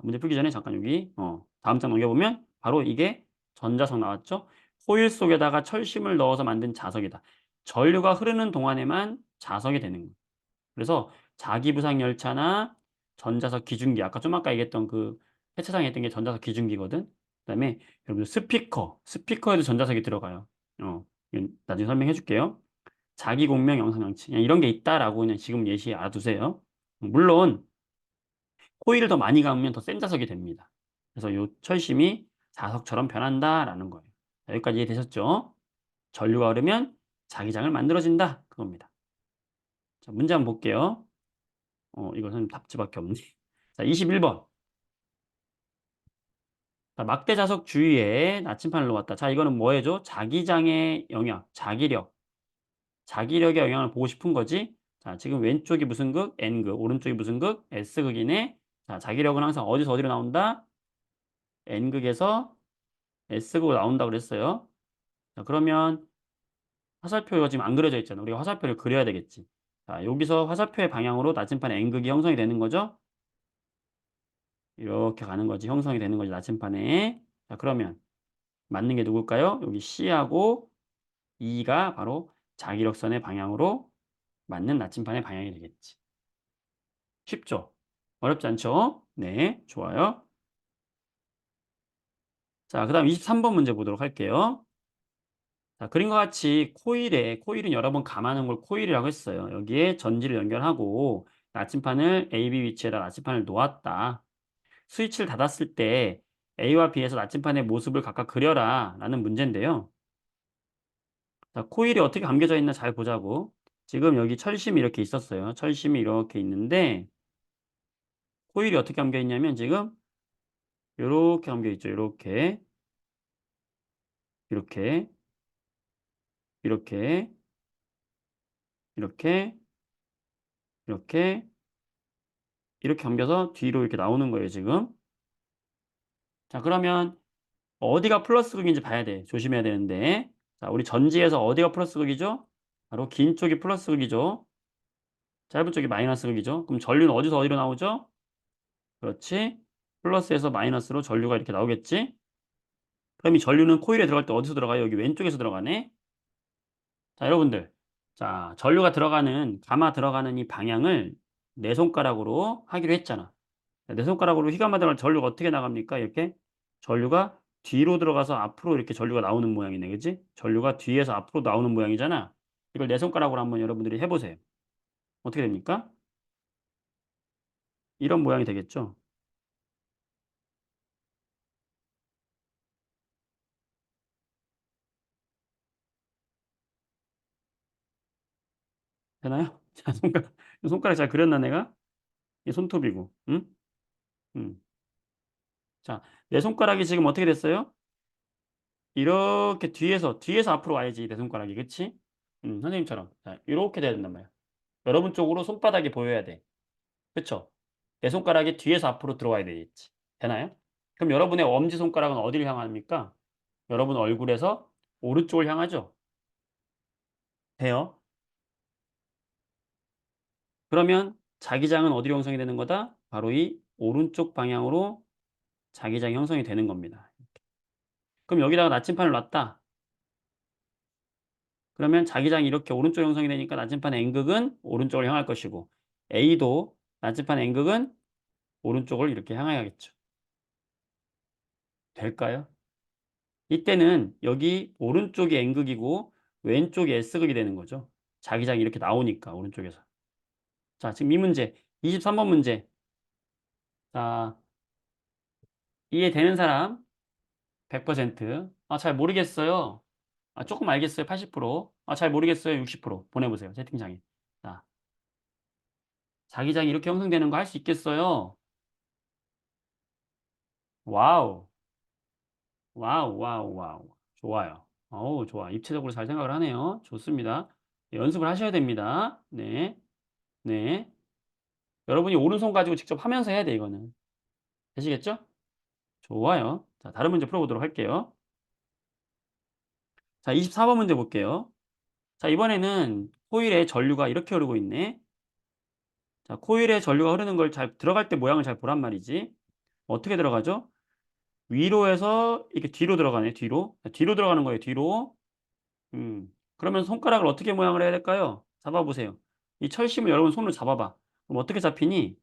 문제 풀기 전에 잠깐 여기 다음 장 넘겨보면 바로 이게 전자석 나왔죠. 코일 속에다가 철심을 넣어서 만든 자석이다. 전류가 흐르는 동안에만 자석이 되는 거예요. 그래서 자기부상 열차나 전자석 기중기, 아까 얘기했던 그 폐차장에 있던 게 전자석 기중기거든. 그다음에 여러분들 스피커에도 전자석이 들어가요. 이건 나중에 설명해 줄게요. 자기공명 영상장치, 그냥 이런 게 있다라고 그냥 지금 예시 알아두세요. 물론 코일을 더 많이 감으면 더 센 자석이 됩니다. 그래서 요 철심이 자석처럼 변한다라는 거예요. 자, 여기까지 이해되셨죠? 전류가 흐르면 자기장을 만들어진다. 그겁니다. 자, 문제 한번 볼게요. 이것은 답지밖에 없네. 자, 21번. 자, 막대 자석 주위에 나침판을 놓았다. 자, 이거는 뭐 해줘? 자기장의 영향, 자기력. 자기력의 영향을 보고 싶은 거지. 자, 지금 왼쪽이 무슨 극? N극. 오른쪽이 무슨 극? S극이네. 자, 자기력은 항상 어디서 어디로 나온다? N극에서 S극으로 나온다고 그랬어요. 자, 그러면 화살표가 지금 안 그려져 있잖아. 우리가 화살표를 그려야 되겠지. 자, 여기서 화살표의 방향으로 나침판의 N극이 형성이 되는 거죠. 이렇게 가는 거지. 형성이 되는 거지, 나침판에. 자, 그러면 맞는 게 누굴까요? 여기 C하고 E가 바로 자기력선의 방향으로 맞는 나침반의 방향이 되겠지. 쉽죠? 어렵지 않죠? 네, 좋아요. 자, 그다음 23번 문제 보도록 할게요. 자, 그림과 같이 코일은 여러 번 감아놓은 걸 코일이라고 했어요. 여기에 전지를 연결하고 나침판을 A, B 위치에다 나침판을 놓았다. 스위치를 닫았을 때 A와 B에서 나침판의 모습을 각각 그려라 라는 문제인데요. 자, 코일이 어떻게 감겨져 있나 잘 보자고. 지금 여기 철심이 이렇게 있었어요. 철심이 이렇게 있는데 코일이 어떻게 감겨 있냐면 지금 이렇게 감겨 있죠. 이렇게, 이렇게, 이렇게, 이렇게, 이렇게, 이렇게 감겨서 뒤로 이렇게 나오는 거예요, 지금. 자, 그러면 어디가 플러스 극인지 봐야 돼. 조심해야 되는데. 자, 우리 전지에서 어디가 플러스 극이죠? 바로 긴 쪽이 플러스 극이죠. 짧은 쪽이 마이너스 극이죠. 그럼 전류는 어디서 어디로 나오죠? 그렇지. 플러스에서 마이너스로 전류가 이렇게 나오겠지? 그럼 이 전류는 코일에 들어갈 때 어디서 들어가요? 여기 왼쪽에서 들어가네. 자, 여러분들. 자, 전류가 들어가는, 감아 들어가는 이 방향을 네 손가락으로 하기로 했잖아. 네 손가락으로 휘감아 들어갈 전류가 어떻게 나갑니까? 이렇게 전류가 뒤로 들어가서 앞으로 이렇게 전류가 나오는 모양이네. 그지? 전류가 뒤에서 앞으로 나오는 모양이잖아. 이걸 네 손가락으로 한번 여러분들이 해보세요. 어떻게 됩니까? 이런 모양이 되겠죠? 되나요? 자, 손가락 잘 그렸나 내가? 이 손톱이고, 응? 음. 자, 내 손가락이 지금 어떻게 됐어요? 이렇게 뒤에서 앞으로 와야지, 내 손가락이. 그치? 선생님처럼. 자, 이렇게 돼야 된단 말이야. 여러분 쪽으로 손바닥이 보여야 돼. 그쵸? 내 손가락이 뒤에서 앞으로 들어와야 되겠지. 되나요? 그럼 여러분의 엄지손가락은 어디를 향합니까? 여러분 얼굴에서 오른쪽을 향하죠? 돼요. 그러면 자기장은 어디로 형성이 되는 거다? 바로 이 오른쪽 방향으로 자기장이 형성이 되는 겁니다. 그럼 여기다가 나침판을 놨다. 그러면 자기장이 이렇게 오른쪽 형성이 되니까 나침판의 N극은 오른쪽을 향할 것이고 A도 나침판 N극은 오른쪽을 이렇게 향해야겠죠. 될까요? 이때는 여기 오른쪽이 N극이고 왼쪽이 S극이 되는 거죠. 자기장이 이렇게 나오니까 오른쪽에서. 자, 지금 이 문제 23번 문제. 자, 이해되는 사람 100%. 아, 잘 모르겠어요. 아, 조금 알겠어요. 80%. 아, 잘 모르겠어요. 60% 보내보세요. 채팅창에. 자, 자기장이 이렇게 형성되는 거 할 수 있겠어요? 와우. 와우, 와우, 와우. 좋아요. 어우, 좋아. 입체적으로 잘 생각을 하네요. 좋습니다. 연습을 하셔야 됩니다. 네. 네. 여러분이 오른손 가지고 직접 하면서 해야 돼, 이거는. 되시겠죠? 좋아요. 자, 다른 문제 풀어보도록 할게요. 자, 24번 문제 볼게요. 자, 이번에는 코일에 전류가 이렇게 흐르고 있네. 자, 코일에 전류가 흐르는 걸 잘, 들어갈 때 모양을 잘 보란 말이지. 어떻게 들어가죠? 위로 해서 이렇게 뒤로 들어가네, 뒤로. 자, 뒤로 들어가는 거예요, 뒤로. 그러면 손가락을 어떻게 모양을 해야 될까요? 잡아보세요. 이 철심을 여러분 손으로 잡아봐. 그럼 어떻게 잡히니?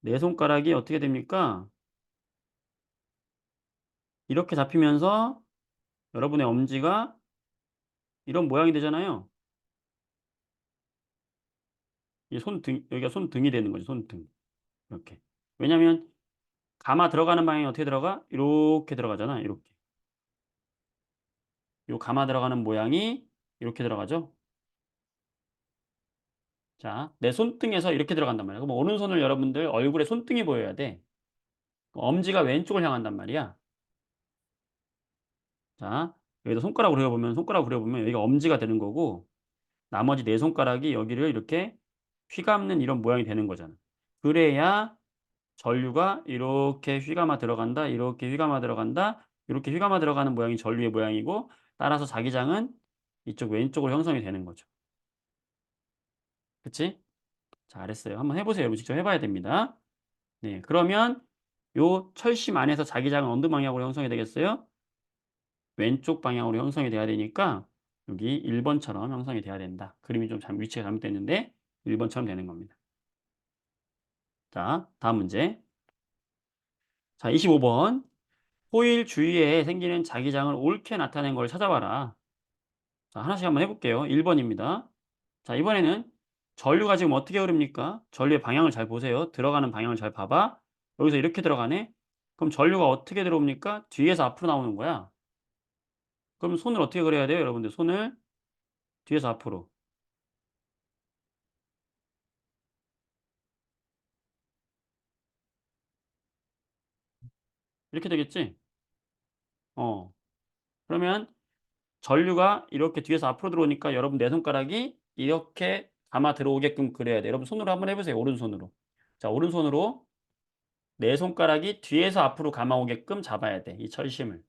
내 손가락이 어떻게 됩니까? 이렇게 잡히면서 여러분의 엄지가 이런 모양이 되잖아요. 이 손등, 여기가 손등이 되는 거죠, 손등. 이렇게. 왜냐면 감아 들어가는 방향이 어떻게 들어가? 이렇게 들어가잖아, 이렇게. 요 감아 들어가는 모양이 이렇게 들어가죠. 자, 내 손등에서 이렇게 들어간단 말이야. 그럼 오른손을 여러분들 얼굴에 손등이 보여야 돼. 엄지가 왼쪽을 향한단 말이야. 자, 여기다 손가락 그려보면 여기가 엄지가 되는 거고 나머지 네 손가락이 여기를 이렇게 휘감는 이런 모양이 되는 거잖아. 그래야 전류가 이렇게 휘감아 들어간다, 이렇게 휘감아 들어간다, 이렇게 휘감아 들어가는 모양이 전류의 모양이고 따라서 자기장은 이쪽 왼쪽으로 형성이 되는 거죠. 그치? 잘했어요. 한번 해보세요. 여러분 직접 해봐야 됩니다. 네, 그러면 요 철심 안에서 자기장은 어느 방향으로 형성이 되겠어요? 왼쪽 방향으로 형성이 돼야 되니까 여기 1번처럼 형성이 돼야 된다. 그림이 좀 위치가 잘못됐는데 1번처럼 되는 겁니다. 자, 다음 문제. 자, 25번. 호일 주위에 생기는 자기장을 옳게 나타낸 걸 찾아봐라. 자, 하나씩 한번 해볼게요. 1번입니다. 자, 이번에는 전류가 지금 어떻게 흐릅니까? 전류의 방향을 잘 보세요. 들어가는 방향을 잘 봐봐. 여기서 이렇게 들어가네? 그럼 전류가 어떻게 들어옵니까? 뒤에서 앞으로 나오는 거야. 그럼 손을 어떻게 그려야 돼요, 여러분들? 손을 뒤에서 앞으로. 이렇게 되겠지? 어. 그러면 전류가 이렇게 뒤에서 앞으로 들어오니까 여러분 내 손가락이 이렇게 감아 들어오게끔 그려야 돼. 여러분 손으로 한번 해보세요. 오른손으로. 자, 오른손으로 내 손가락이 뒤에서 앞으로 감아오게끔 잡아야 돼. 이 철심을.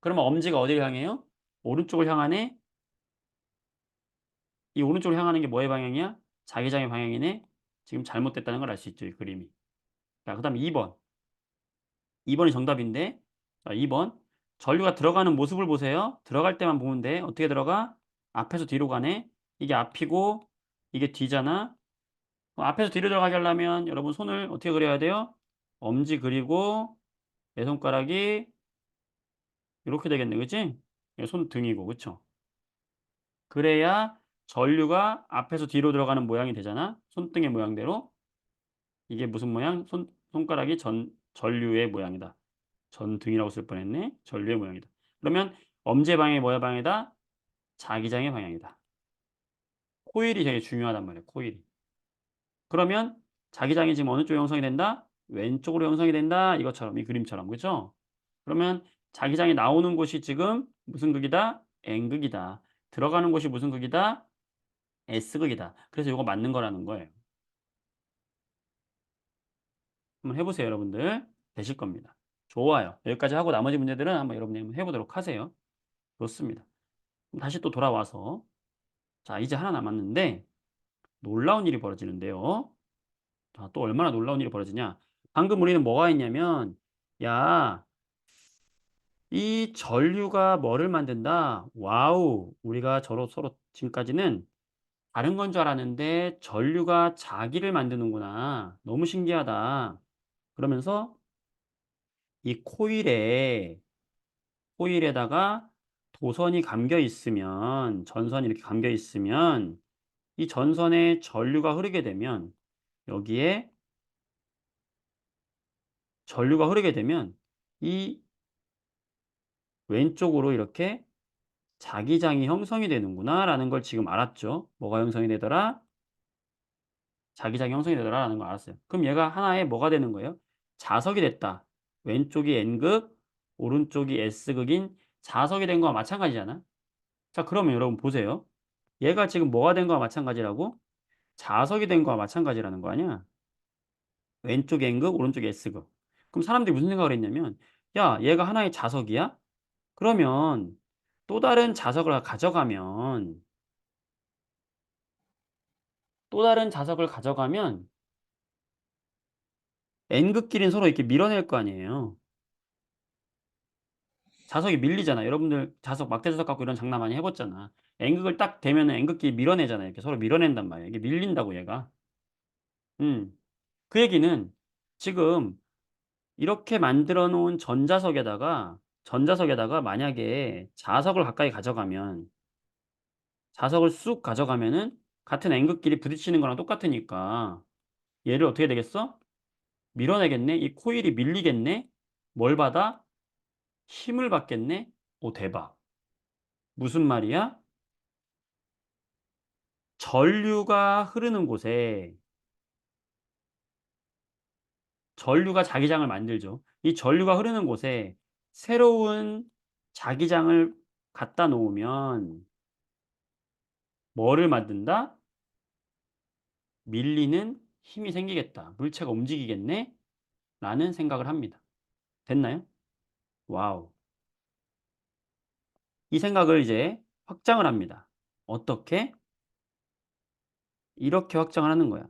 그러면 엄지가 어디를 향해요? 오른쪽을 향하네? 이 오른쪽을 향하는 게 뭐의 방향이야? 자기장의 방향이네? 지금 잘못됐다는 걸 알 수 있죠, 이 그림이. 자, 그 다음 2번. 2번이 정답인데, 자, 2번. 전류가 들어가는 모습을 보세요. 들어갈 때만 보면 돼. 어떻게 들어가? 앞에서 뒤로 가네? 이게 앞이고, 이게 뒤잖아? 앞에서 뒤로 들어가게 하려면 여러분 손을 어떻게 그려야 돼요? 엄지 그리고 내 손가락이 이렇게 되겠네. 그치? 이게 손등이고, 그쵸? 그래야 전류가 앞에서 뒤로 들어가는 모양이 되잖아. 손등의 모양대로. 이게 무슨 모양? 손가락이 전류의 모양이다. 전등이라고 쓸 뻔했네. 전류의 모양이다. 그러면 엄지의 방향이 뭐의 방향이다? 자기장의 방향이다. 코일이 되게 중요하단 말이야. 코일이. 그러면 자기장이 지금 어느 쪽에 형성이 된다? 왼쪽으로 형성이 된다. 이것처럼 이 그림처럼. 그죠? 그러면 자기장이 나오는 곳이 지금 무슨 극이다? N극이다. 들어가는 곳이 무슨 극이다? S극이다. 그래서 이거 맞는 거라는 거예요. 한번 해보세요, 여러분들. 되실 겁니다. 좋아요. 여기까지 하고 나머지 문제들은 한번 여러분이 한번 해보도록 하세요. 좋습니다. 그럼 다시 또 돌아와서 자, 이제 하나 남았는데 놀라운 일이 벌어지는데요. 자, 또 얼마나 놀라운 일이 벌어지냐? 방금 우리는 뭐가 했냐면 야, 이 전류가 뭐를 만든다? 와우. 우리가 서로 지금까지는 다른 건 줄 알았는데 전류가 자기를 만드는구나. 너무 신기하다. 그러면서 이 코일에다가 도선이 감겨 있으면 전선이 이렇게 감겨 있으면 이 전선에 전류가 흐르게 되면 여기에 전류가 흐르게 되면 이 왼쪽으로 이렇게 자기장이 형성이 되는구나라는 걸 지금 알았죠. 뭐가 형성이 되더라? 자기장이 형성이 되더라라는 걸 알았어요. 그럼 얘가 하나의 뭐가 되는 거예요? 자석이 됐다. 왼쪽이 N극, 오른쪽이 S극인 자석이 된 거와 마찬가지잖아. 자, 그러면 여러분 보세요. 얘가 지금 뭐가 된 거와 마찬가지라고? 자석이 된 거와 마찬가지라는 거 아니야? 왼쪽이 N극, 오른쪽이 S극. 그럼 사람들이 무슨 생각을 했냐면, 야, 얘가 하나의 자석이야? 그러면 또 다른 자석을 가져가면, 또 다른 자석을 가져가면 N극끼리는 서로 이렇게 밀어낼 거 아니에요. 자석이 밀리잖아. 여러분들 자석, 막대자석 갖고 이런 장난 많이 해봤잖아. N극을 딱 대면은 N극끼리 밀어내잖아요. 이렇게 서로 밀어낸단 말이야. 이게 밀린다고 얘가. 음. 그 얘기는 지금 이렇게 만들어 놓은 전자석에다가 만약에 자석을 가까이 가져가면 자석을 쑥 가져가면은 같은 N극끼리 부딪히는 거랑 똑같으니까 얘를 어떻게 되겠어? 밀어내겠네? 이 코일이 밀리겠네? 뭘 받아? 힘을 받겠네? 오, 대박. 무슨 말이야? 전류가 흐르는 곳에 전류가 자기장을 만들죠. 이 전류가 흐르는 곳에 새로운 자기장을 갖다 놓으면 뭐를 만든다? 밀리는 힘이 생기겠다. 물체가 움직이겠네? 라는 생각을 합니다. 됐나요? 와우. 이 생각을 이제 확장을 합니다. 어떻게? 이렇게 확장을 하는 거야.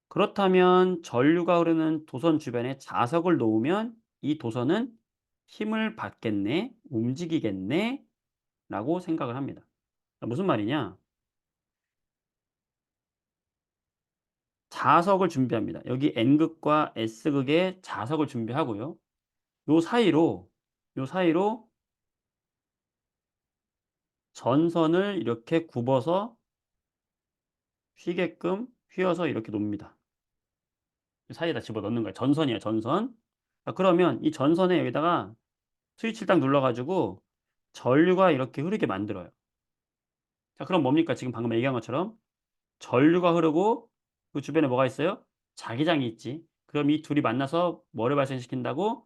그렇다면 전류가 흐르는 도선 주변에 자석을 놓으면 이 도선은 힘을 받겠네? 움직이겠네? 라고 생각을 합니다. 무슨 말이냐? 자석을 준비합니다. 여기 N극과 S극의 자석을 준비하고요. 요 사이로 요 사이로 전선을 이렇게 굽어서 휘게끔 휘어서 이렇게 놓습니다. 사이에다 집어넣는 거예요. 전선이에요, 전선. 자, 그러면 이 전선에 여기다가 스위치를 딱 눌러 가지고 전류가 이렇게 흐르게 만들어요. 자, 그럼 뭡니까? 지금 방금 얘기한 것처럼 전류가 흐르고 그 주변에 뭐가 있어요? 자기장이 있지. 그럼 이 둘이 만나서 뭐를 발생시킨다고?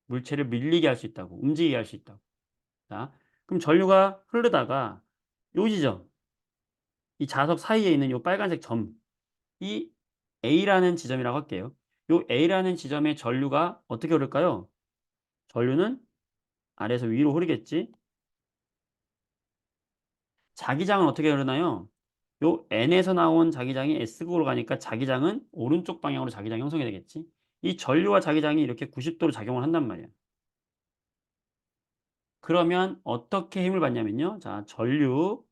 물체를 밀리게 할 수 있다고. 움직이게 할 수 있다고. 자, 그럼 전류가 흐르다가 요 지점, 이 자석 사이에 있는 요 빨간색 점, 이 A라는 지점이라고 할게요. 요 A라는 지점의 전류가 어떻게 흐를까요? 전류는 아래에서 위로 흐르겠지. 자기장은 어떻게 흐르나요? 요 N에서 나온 자기장이 S극으로 가니까 자기장은 오른쪽 방향으로 자기장이 형성이 되겠지. 이 전류와 자기장이 이렇게 90도로 작용을 한단 말이야. 그러면 어떻게 힘을 받냐면요. 자, 전류가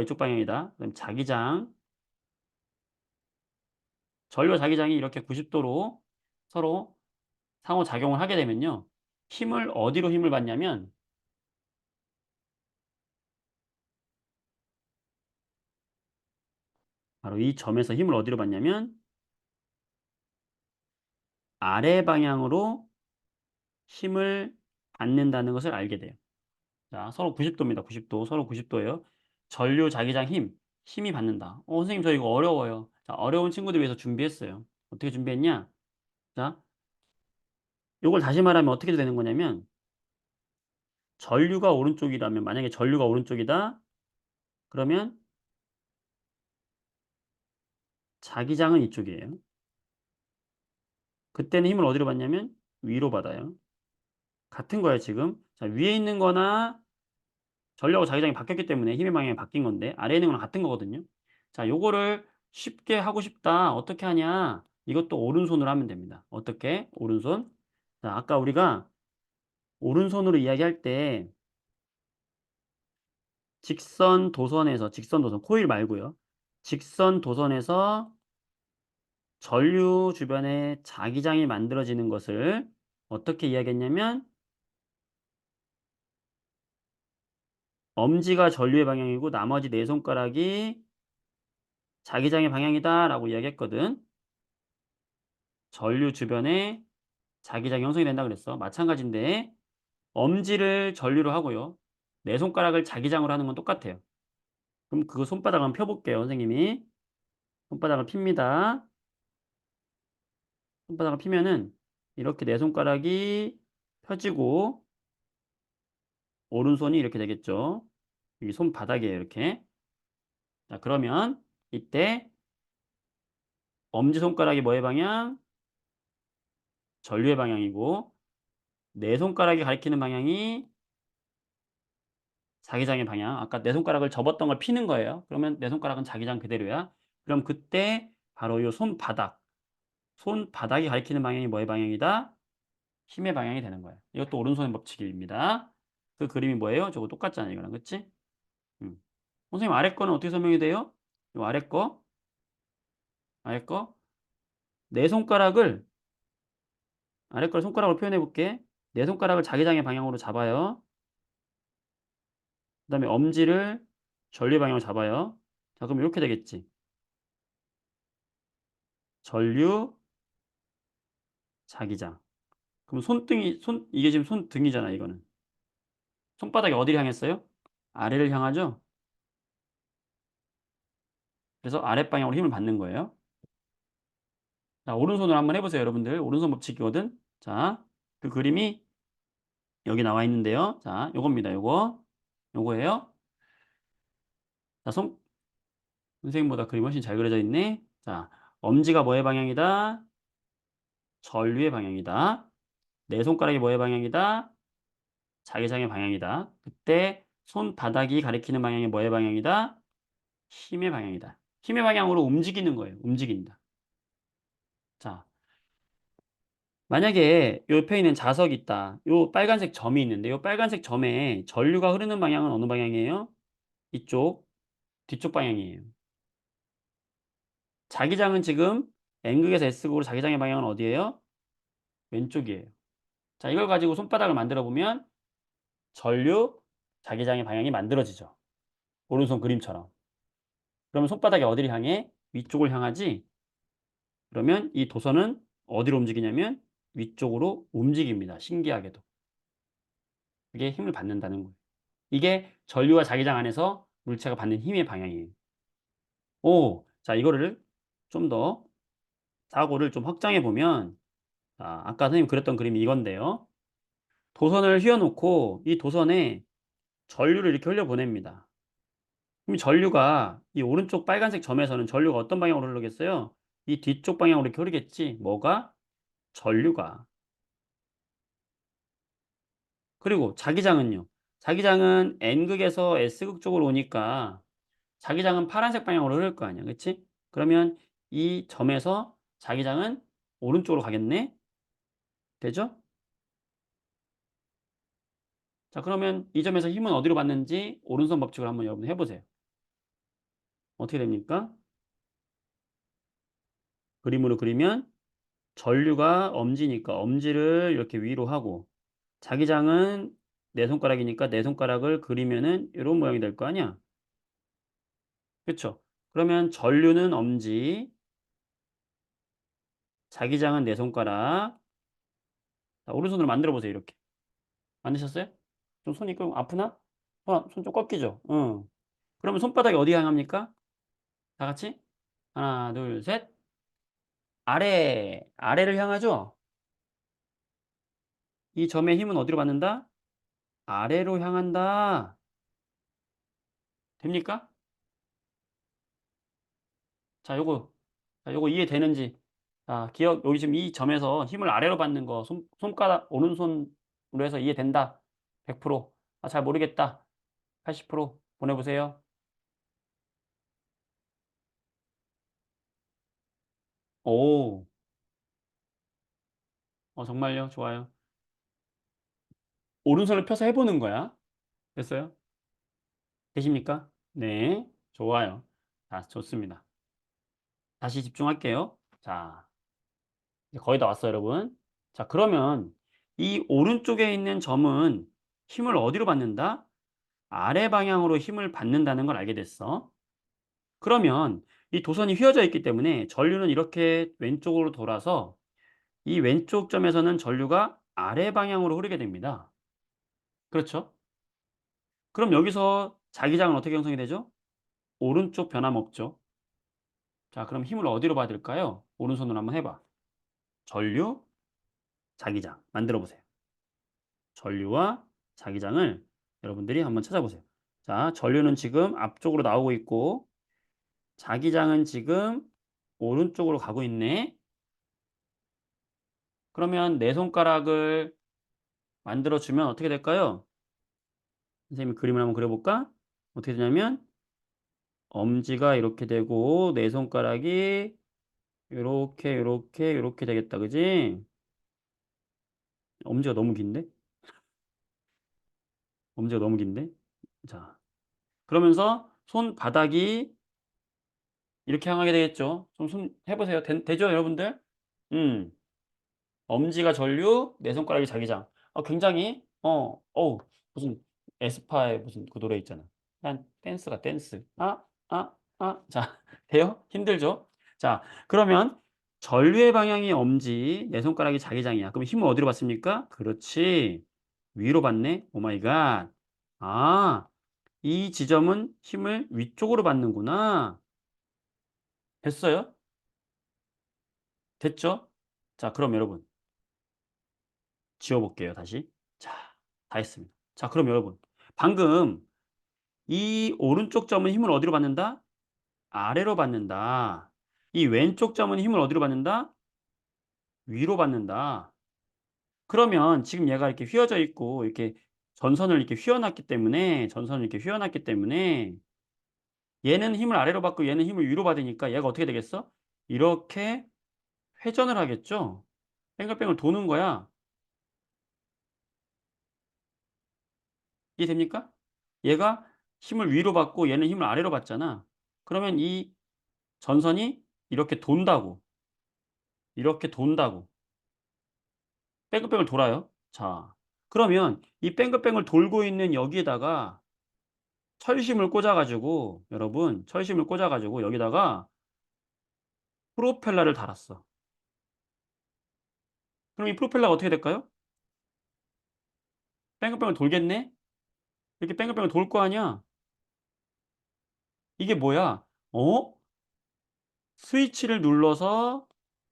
이쪽 방향이다. 그럼 전류와 자기장이 이렇게 90도로 서로 상호작용을 하게 되면요. 어디로 힘을 받냐면 바로 이 점에서 힘을 어디로 받냐면 아래 방향으로 힘을 받는다는 것을 알게 돼요. 자, 서로 90도입니다. 90도. 서로 90도예요. 전류, 자기장, 힘이 받는다. 선생님 저 이거 어려워요. 자, 어려운 친구들 위해서 준비했어요. 어떻게 준비했냐? 자, 요걸 다시 말하면 어떻게 되는 거냐면 전류가 오른쪽이라면 만약에 전류가 오른쪽이다. 그러면 자기장은 이쪽이에요. 그때는 힘을 어디로 받냐면 위로 받아요. 같은 거예요, 지금. 자, 위에 있는 거나 전류하고 자기장이 바뀌었기 때문에 힘의 방향이 바뀐 건데 아래에 있는 거랑 같은 거거든요. 자, 요거를 쉽게 하고 싶다. 어떻게 하냐? 이것도 오른손으로 하면 됩니다. 어떻게? 오른손. 자, 아까 우리가 오른손으로 이야기할 때 직선 도선, 코일 말고요. 직선 도선에서 전류 주변에 자기장이 만들어지는 것을 어떻게 이야기했냐면 엄지가 전류의 방향이고 나머지 네 손가락이 자기장의 방향이다라고 이야기했거든. 전류 주변에 자기장이 형성이 된다 그랬어. 마찬가지인데 엄지를 전류로 하고요. 네 손가락을 자기장으로 하는 건 똑같아요. 그럼 그 손바닥 한번 펴볼게요, 선생님이. 손바닥을 핍니다. 손바닥을 피면은 이렇게 네 손가락이 펴지고 오른손이 이렇게 되겠죠. 여기 손바닥이에요, 이렇게. 자, 그러면 이때 엄지손가락이 뭐의 방향? 전류의 방향이고 네 손가락이 가리키는 방향이 자기장의 방향. 아까 네 손가락을 접었던 걸 피는 거예요. 그러면 네 손가락은 자기장 그대로야. 그럼 그때 바로 이 손바닥이 가리키는 방향이 뭐의 방향이다? 힘의 방향이 되는 거예요. 이것도 오른손의 법칙입니다. 그 그림이 뭐예요? 저거 똑같잖아요, 이거랑. 그치? 음. 선생님 아래 거는 어떻게 설명이 돼요? 이 아래 거. 네 손가락을 아래 걸 손가락으로 표현해 볼게. 네 손가락을 자기장의 방향으로 잡아요. 그다음에 엄지를 전류 방향으로 잡아요. 자, 그럼 이렇게 되겠지. 전류, 자기장. 그럼 이게 지금 손등이잖아, 이거는. 손바닥이 어디를 향했어요? 아래를 향하죠? 그래서 아랫방향으로 힘을 받는 거예요. 자, 오른손으로 한번 해보세요, 여러분들. 오른손 법칙이거든. 자, 그 그림이 여기 나와 있는데요. 자, 요겁니다, 요거. 요거예요. 자, 선생님보다 그림이 훨씬 잘 그려져 있네. 자, 엄지가 뭐의 방향이다? 전류의 방향이다. 내 손가락이 뭐의 방향이다? 자기장의 방향이다. 그때 손바닥이 가리키는 방향이 뭐의 방향이다? 힘의 방향이다. 힘의 방향으로 움직이는 거예요. 움직인다. 자, 만약에 요 옆에 있는 자석이 있다. 요 빨간색 점이 있는데 요 빨간색 점에 전류가 흐르는 방향은 어느 방향이에요? 이쪽, 뒤쪽 방향이에요. 자기장은 지금 N극에서 S극으로 자기장의 방향은 어디예요? 왼쪽이에요. 자, 이걸 가지고 손바닥을 만들어 보면 전류, 자기장의 방향이 만들어지죠. 오른손 그림처럼. 그러면 손바닥이 어디를 향해? 위쪽을 향하지? 그러면 이 도선은 어디로 움직이냐면 위쪽으로 움직입니다. 신기하게도. 그게 힘을 받는다는 거예요. 이게 전류와 자기장 안에서 물체가 받는 힘의 방향이에요. 오, 자, 이거를 좀 더 사고를 좀 확장해 보면, 자, 아까 선생님 그렸던 그림이 이건데요. 도선을 휘어놓고 이 도선에 전류를 이렇게 흘려보냅니다. 그럼 전류가 이 오른쪽 빨간색 점에서는 전류가 어떤 방향으로 흐르겠어요? 이 뒤쪽 방향으로 이렇게 흐르겠지. 뭐가? 전류가. 그리고 자기장은요. 자기장은 N극에서 S극 쪽으로 오니까 자기장은 파란색 방향으로 흐를 거 아니야. 그치? 그러면 이 점에서 자기장은 오른쪽으로 가겠네? 되죠? 자, 그러면 이 점에서 힘은 어디로 받는지 오른손 법칙을 한번 여러분 해보세요. 어떻게 됩니까? 그림으로 그리면 전류가 엄지니까 엄지를 이렇게 위로 하고 자기장은 네 손가락이니까 네 손가락을 그리면은 이런 모양이 될 거 아니야? 그쵸? 그러면 전류는 엄지, 자기장은 네 손가락. 자, 오른손으로 만들어 보세요. 이렇게. 만드셨어요? 좀 손이 좀 아프나? 손 좀 꺾이죠? 응. 그러면 손바닥이 어디 향합니까? 다 같이? 하나, 둘, 셋. 아래. 아래를 향하죠? 이 점의 힘은 어디로 받는다? 아래로 향한다. 됩니까? 자, 요거 이해되는지. 자, 여기 지금 이 점에서 힘을 아래로 받는 거, 손가락, 오른손으로 해서 이해된다. 100%. 아, 잘 모르겠다. 80% 보내보세요. 오, 정말요? 좋아요. 오른손을 펴서 해보는 거야. 됐어요? 되십니까? 네. 좋아요. 자, 좋습니다. 다시 집중할게요. 자, 이제 거의 다 왔어요, 여러분. 자, 그러면 이 오른쪽에 있는 점은 힘을 어디로 받는다? 아래 방향으로 힘을 받는다는 걸 알게 됐어. 그러면 이 도선이 휘어져 있기 때문에 전류는 이렇게 왼쪽으로 돌아서 이 왼쪽 점에서는 전류가 아래 방향으로 흐르게 됩니다. 그렇죠? 그럼 여기서 자기장은 어떻게 형성이 되죠? 오른쪽 변함없죠. 자, 그럼 힘을 어디로 받을까요? 오른손으로 한번 해봐. 전류, 자기장 만들어 보세요. 전류와 자기장을 여러분들이 한번 찾아보세요. 자, 전류는 지금 앞쪽으로 나오고 있고 자기장은 지금 오른쪽으로 가고 있네. 그러면 네 손가락을 만들어 주면 어떻게 될까요? 선생님이 그림을 한번 그려볼까? 어떻게 되냐면 엄지가 이렇게 되고 네 손가락이 요렇게 요렇게 요렇게 되겠다. 그지? 엄지가 너무 긴데? 엄지가 너무 긴데? 자, 그러면서 손바닥이 이렇게 향하게 되겠죠. 좀 손 해보세요. 되죠, 여러분들? 음. 엄지가 전류, 네 손가락이 자기장. 굉장히, 무슨 에스파의 무슨 그 노래 있잖아. 난 댄스가 댄스. 자, 돼요? 힘들죠? 자, 그러면 전류의 방향이 엄지, 네 손가락이 자기장이야. 그럼 힘을 어디로 받습니까? 그렇지. 위로 받네. 오 마이 갓. 아, 이 지점은 힘을 위쪽으로 받는구나. 됐어요? 됐죠? 자, 그럼 여러분 지워볼게요, 다시. 자, 다 했습니다. 자, 그럼 여러분 방금 이 오른쪽 점은 힘을 어디로 받는다? 아래로 받는다. 이 왼쪽 점은 힘을 어디로 받는다? 위로 받는다. 그러면 지금 얘가 이렇게 휘어져 있고 이렇게 전선을 이렇게 휘어놨기 때문에 얘는 힘을 아래로 받고 얘는 힘을 위로 받으니까 얘가 어떻게 되겠어? 이렇게 회전을 하겠죠? 뺑글뺑글 도는 거야. 이해됩니까? 얘가 힘을 위로 받고 얘는 힘을 아래로 받잖아. 그러면 이 전선이 이렇게 돈다고. 이렇게 돈다고. 뺑글뺑글 돌아요. 자, 그러면 이 뺑글뺑글 돌고 있는 여기에다가 철심을 꽂아 가지고 여러분 철심을 꽂아 가지고 여기다가 프로펠러를 달았어. 그럼 이 프로펠러가 어떻게 될까요? 뺑글뺑글 돌겠네? 이렇게 뺑글뺑글 돌 거 아니야? 이게 뭐야? 어? 스위치를 눌러서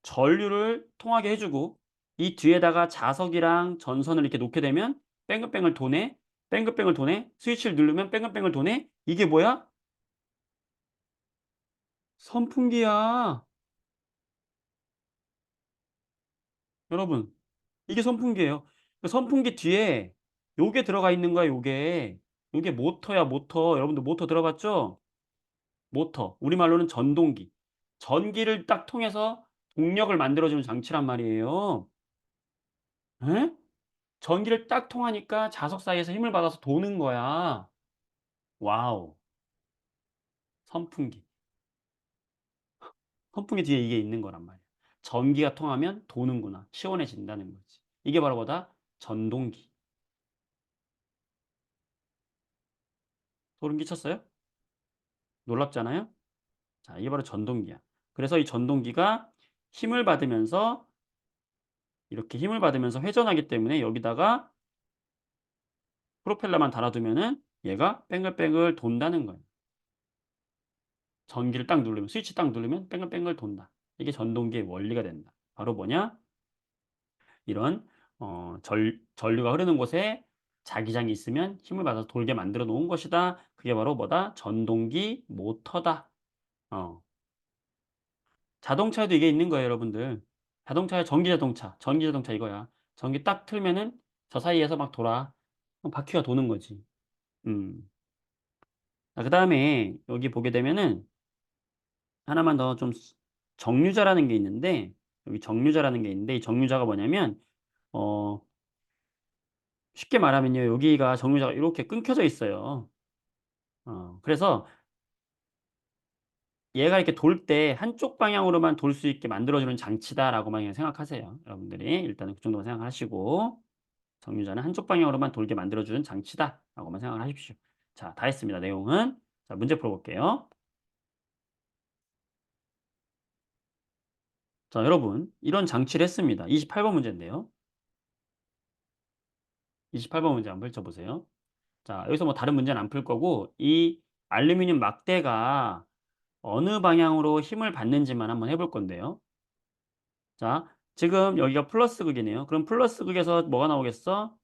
전류를 통하게 해 주고 이 뒤에다가 자석이랑 전선을 이렇게 놓게 되면 뺑글뺑글 도네. 뺑글뺑글 도네. 스위치를 누르면 뺑글뺑글 도네. 이게 뭐야? 선풍기야. 여러분, 이게 선풍기예요. 그 선풍기 뒤에 요게 들어가 있는 거야, 요게. 요게 모터야, 모터. 여러분들 모터 들어봤죠? 모터. 우리말로는 전동기. 전기를 딱 통해서 동력을 만들어 주는 장치란 말이에요. 예? 전기를 딱 통하니까 자석 사이에서 힘을 받아서 도는 거야. 와우. 선풍기. 선풍기 뒤에 이게 있는 거란 말이야. 전기가 통하면 도는구나. 시원해진다는 거지. 이게 바로 뭐다? 전동기. 소름 끼쳤어요? 놀랍잖아요? 자, 이게 바로 전동기야. 그래서 이 전동기가 힘을 받으면서 이렇게 힘을 받으면서 회전하기 때문에 여기다가 프로펠러만 달아두면은 얘가 뱅글뱅글 돈다는 거예요. 전기를 딱 누르면 스위치 딱 누르면 뱅글뱅글 돈다. 이게 전동기의 원리가 된다. 바로 뭐냐? 이런 전류가 흐르는 곳에 자기장이 있으면 힘을 받아서 돌게 만들어 놓은 것이다. 그게 바로 뭐다? 전동기 모터다. 어. 자동차에도 이게 있는 거예요, 여러분들. 자동차에 전기 자동차 이거야. 전기 딱 틀면은 저 사이에서 막 돌아. 그럼 바퀴가 도는 거지. 음. 자, 그다음에 여기 보게 되면은 하나만 더 좀 정류자라는 게 있는데 여기 정류자라는 게 있는데 이 정류자가 뭐냐면 어 쉽게 말하면요. 여기가 정류자가 이렇게 끊겨져 있어요. 그래서 얘가 이렇게 돌 때 한쪽 방향으로만 돌 수 있게 만들어 주는 장치다라고만 그냥 생각하세요. 여러분들이 일단은 그 정도만 생각하시고 정류자는 한쪽 방향으로만 돌게 만들어 주는 장치다라고만 생각을 하십시오. 자, 다 했습니다. 내용은. 자, 문제 풀어 볼게요. 자, 여러분 이런 장치를 했습니다. 28번 문제인데요. 28번 문제 한번 펼쳐 보세요. 자, 여기서 뭐 다른 문제는 안 풀 거고 이 알루미늄 막대가 어느 방향으로 힘을 받는지만 한번 해볼 건데요. 자, 지금 여기가 플러스 극이네요. 그럼 플러스 극에서 뭐가 나오겠어?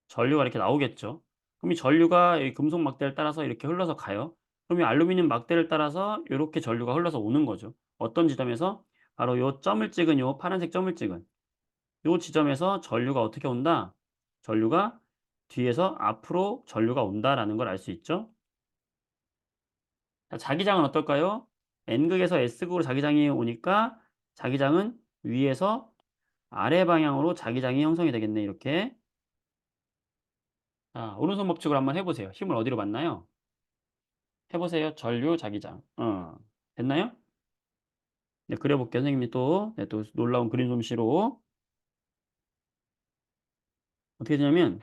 전류가 이렇게 나오겠죠. 그럼 이 전류가 이 금속 막대를 따라서 이렇게 흘러서 가요. 그럼 이 알루미늄 막대를 따라서 이렇게 전류가 흘러서 오는 거죠. 어떤 지점에서? 바로 요 점을 찍은 요 파란색 점을 찍은 요 지점에서 전류가 어떻게 온다? 전류가 뒤에서 앞으로 전류가 온다라는 걸 알 수 있죠. 자, 자기장은 어떨까요? N극에서 S극으로 자기장이 오니까 자기장은 위에서 아래 방향으로 자기장이 형성이 되겠네, 이렇게. 자, 오른손 법칙으로 한번 해보세요. 힘을 어디로 받나요? 해보세요. 전류, 자기장. 됐나요? 네, 그려볼게요. 선생님이 또, 네, 또 놀라운 그림 솜씨로. 어떻게 되냐면,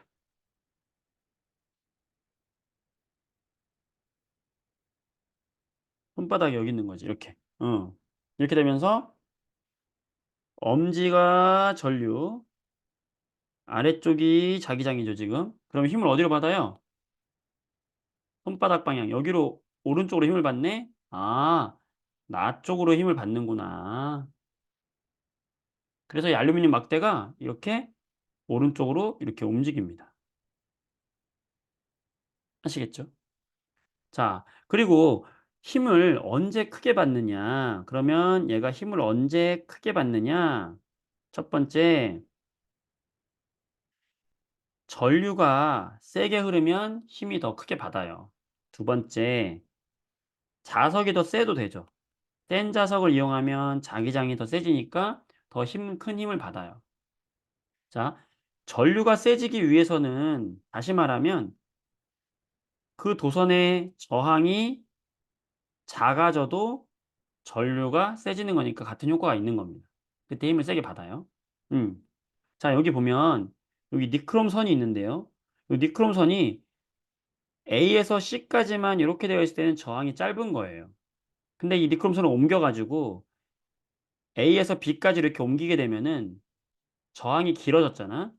손바닥이 여기 있는 거지, 이렇게. 이렇게 되면서, 엄지가 전류, 아래쪽이 자기장이죠, 지금. 그럼 힘을 어디로 받아요? 손바닥 방향. 여기로, 오른쪽으로 힘을 받네? 아, 나 쪽으로 힘을 받는구나. 그래서 이 알루미늄 막대가 이렇게 오른쪽으로 이렇게 움직입니다. 아시겠죠? 자, 그리고 힘을 언제 크게 받느냐? 그러면 얘가 힘을 언제 크게 받느냐? 첫 번째, 전류가 세게 흐르면 힘이 더 크게 받아요. 두 번째, 자석이 더 세도 되죠. 센 자석을 이용하면 자기장이 더 세지니까 더 큰 힘을 받아요. 자, 전류가 세지기 위해서는 다시 말하면 그 도선의 저항이 작아져도 전류가 세지는 거니까 같은 효과가 있는 겁니다. 그때 힘을 세게 받아요. 음. 자, 여기 보면 여기 니크롬 선이 있는데요. 이 니크롬 선이 A에서 C까지만 이렇게 되어 있을 때는 저항이 짧은 거예요. 근데 이 니크롬 선을 옮겨 가지고 A에서 B까지 이렇게 옮기게 되면은 저항이 길어졌잖아.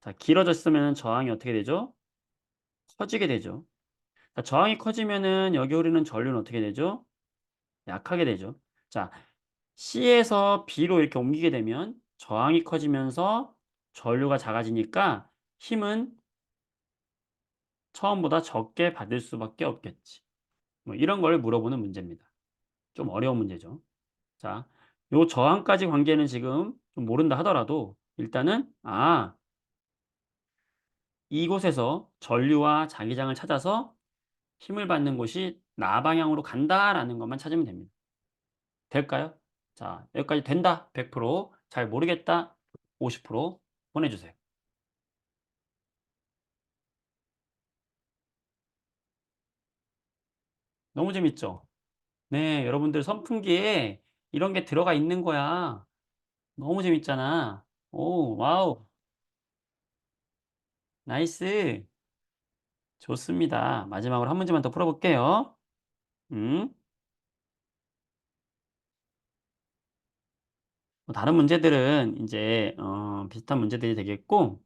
자, 길어졌으면 저항이 어떻게 되죠? 커지게 되죠. 자, 저항이 커지면은 여기 흐르는 전류는 어떻게 되죠? 약하게 되죠. 자, C에서 B로 이렇게 옮기게 되면 저항이 커지면서 전류가 작아지니까 힘은 처음보다 적게 받을 수밖에 없겠지. 뭐 이런 걸 물어보는 문제입니다. 좀 어려운 문제죠. 자, 요 저항까지 관계는 지금 좀 모른다 하더라도 일단은 이곳에서 전류와 자기장을 찾아서 힘을 받는 곳이 나 방향으로 간다라는 것만 찾으면 됩니다. 될까요? 자, 여기까지 된다. 100%. 잘 모르겠다. 50% 보내주세요. 너무 재밌죠? 네, 여러분들 선풍기에 이런 게 들어가 있는 거야. 너무 재밌잖아. 오, 와우. 나이스. 좋습니다. 마지막으로 한 문제만 더 풀어볼게요. 음. 뭐 다른 문제들은 이제 비슷한 문제들이 되겠고,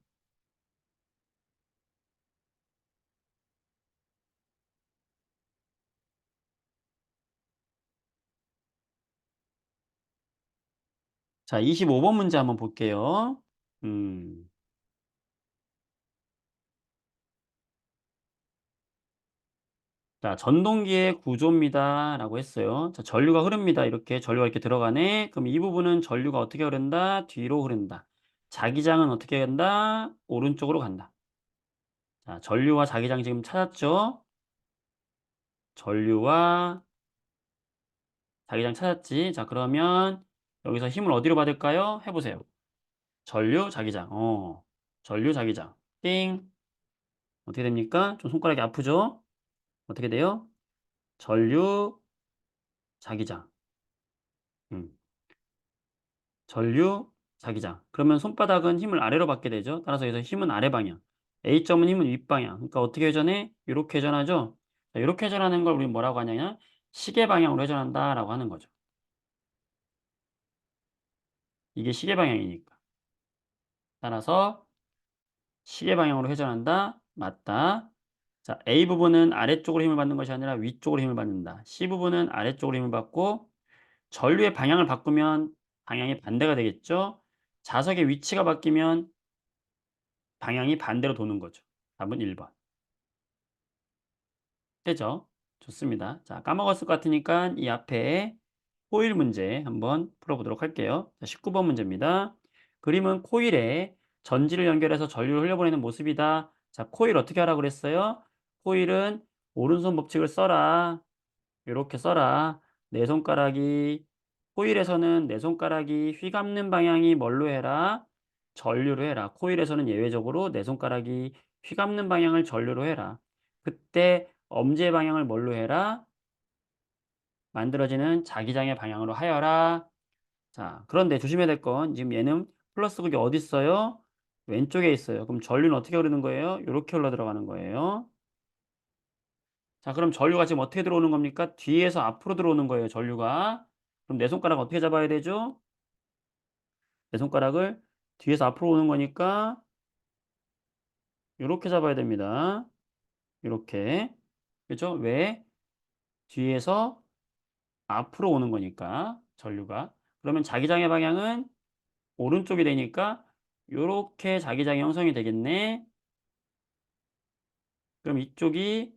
자, 25번 문제 한번 볼게요. 음. 자, 전동기의 구조입니다라고 했어요. 자, 전류가 흐릅니다. 이렇게 전류가 이렇게 들어가네. 그럼 이 부분은 전류가 어떻게 흐른다? 뒤로 흐른다. 자기장은 어떻게 간다? 오른쪽으로 간다. 자, 전류와 자기장 지금 찾았죠? 전류와 자기장 찾았지? 자, 그러면 여기서 힘을 어디로 받을까요? 해보세요. 전류, 자기장. 전류, 자기장. 띵. 어떻게 됩니까? 좀 손가락이 아프죠? 어떻게 돼요? 전류, 자기장. 음. 전류, 자기장. 그러면 손바닥은 힘을 아래로 받게 되죠. 따라서 여기서 힘은 아래 방향. A점은 힘은 윗방향. 그러니까 어떻게 회전해? 이렇게 회전하죠. 자, 이렇게 회전하는 걸 우리 뭐라고 하냐면 시계 방향으로 회전한다라고 하는 거죠. 이게 시계 방향이니까. 따라서 시계 방향으로 회전한다. 맞다. 자, A 부분은 아래쪽으로 힘을 받는 것이 아니라 위쪽으로 힘을 받는다. C 부분은 아래쪽으로 힘을 받고 전류의 방향을 바꾸면 방향이 반대가 되겠죠. 자석의 위치가 바뀌면 방향이 반대로 도는 거죠. 답은 1번. 되죠? 좋습니다. 자, 까먹었을 것 같으니까 이 앞에 코일 문제 한번 풀어보도록 할게요. 자, 19번 문제입니다. 그림은 코일에 전지를 연결해서 전류를 흘려보내는 모습이다. 자, 코일 어떻게 하라고 그랬어요? 코일은 오른손 법칙을 써라. 이렇게 써라. 내 손가락이 코일에서는 내 손가락이 휘감는 방향이 뭘로 해라? 전류로 해라. 코일에서는 예외적으로 내 손가락이 휘감는 방향을 전류로 해라. 그때 엄지의 방향을 뭘로 해라? 만들어지는 자기장의 방향으로 하여라. 자, 그런데 조심해야 될 건 지금 얘는 플러스 극이 어디 있어요? 왼쪽에 있어요. 그럼 전류는 어떻게 흐르는 거예요? 이렇게 흘러 들어가는 거예요. 자, 그럼 전류가 지금 어떻게 들어오는 겁니까? 뒤에서 앞으로 들어오는 거예요, 전류가. 그럼 내 손가락 어떻게 잡아야 되죠? 내 손가락을 뒤에서 앞으로 오는 거니까 이렇게 잡아야 됩니다. 이렇게. 그죠? 왜? 뒤에서 앞으로 오는 거니까, 전류가. 그러면 자기장의 방향은 오른쪽이 되니까 요렇게 자기장이 형성이 되겠네. 그럼 이쪽이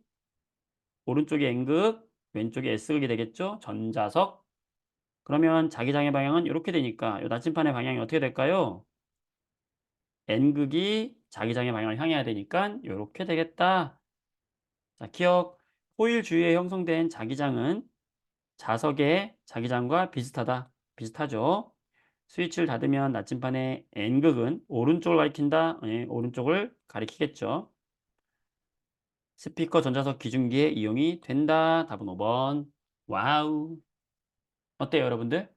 오른쪽이 N극, 왼쪽이 S극이 되겠죠? 전자석. 그러면 자기장의 방향은 이렇게 되니까 이 나침판의 방향이 어떻게 될까요? N극이 자기장의 방향을 향해야 되니까 이렇게 되겠다. 자, 기억. 코일 주위에 형성된 자기장은 자석의 자기장과 비슷하다. 비슷하죠? 스위치를 닫으면 나침반의 N극은 오른쪽을 가리킨다. 예, 오른쪽을 가리키겠죠. 스피커 전자석 기중기에 이용이 된다. 답은 5번. 와우. 어때요, 여러분들?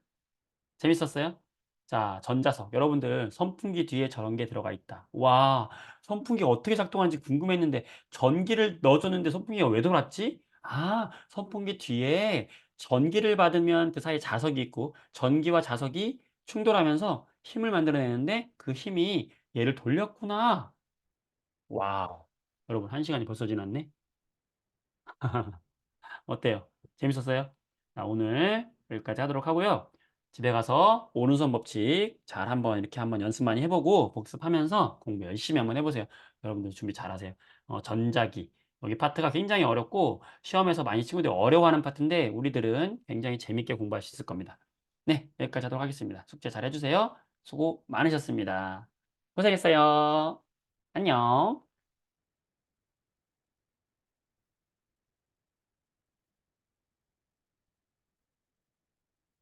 재밌었어요? 자, 전자석. 여러분들 선풍기 뒤에 저런 게 들어가 있다. 와, 선풍기가 어떻게 작동하는지 궁금했는데 전기를 넣어줬는데 선풍기가 왜 돌았지? 아, 선풍기 뒤에 전기를 받으면 그 사이에 자석이 있고 전기와 자석이 충돌하면서 힘을 만들어내는데 그 힘이 얘를 돌렸구나. 와우. 여러분, 한 시간이 벌써 지났네? 어때요? 재밌었어요? 자, 오늘 여기까지 하도록 하고요. 집에 가서 오른손 법칙 잘 한번 이렇게 한번 연습 많이 해보고 복습하면서 공부 열심히 한번 해보세요. 여러분들 준비 잘하세요. 전자기. 여기 파트가 굉장히 어렵고 시험에서 많이 친구들이 어려워하는 파트인데 우리들은 굉장히 재밌게 공부할 수 있을 겁니다. 네, 여기까지 하도록 하겠습니다. 숙제 잘 해주세요. 수고 많으셨습니다. 고생했어요. 안녕.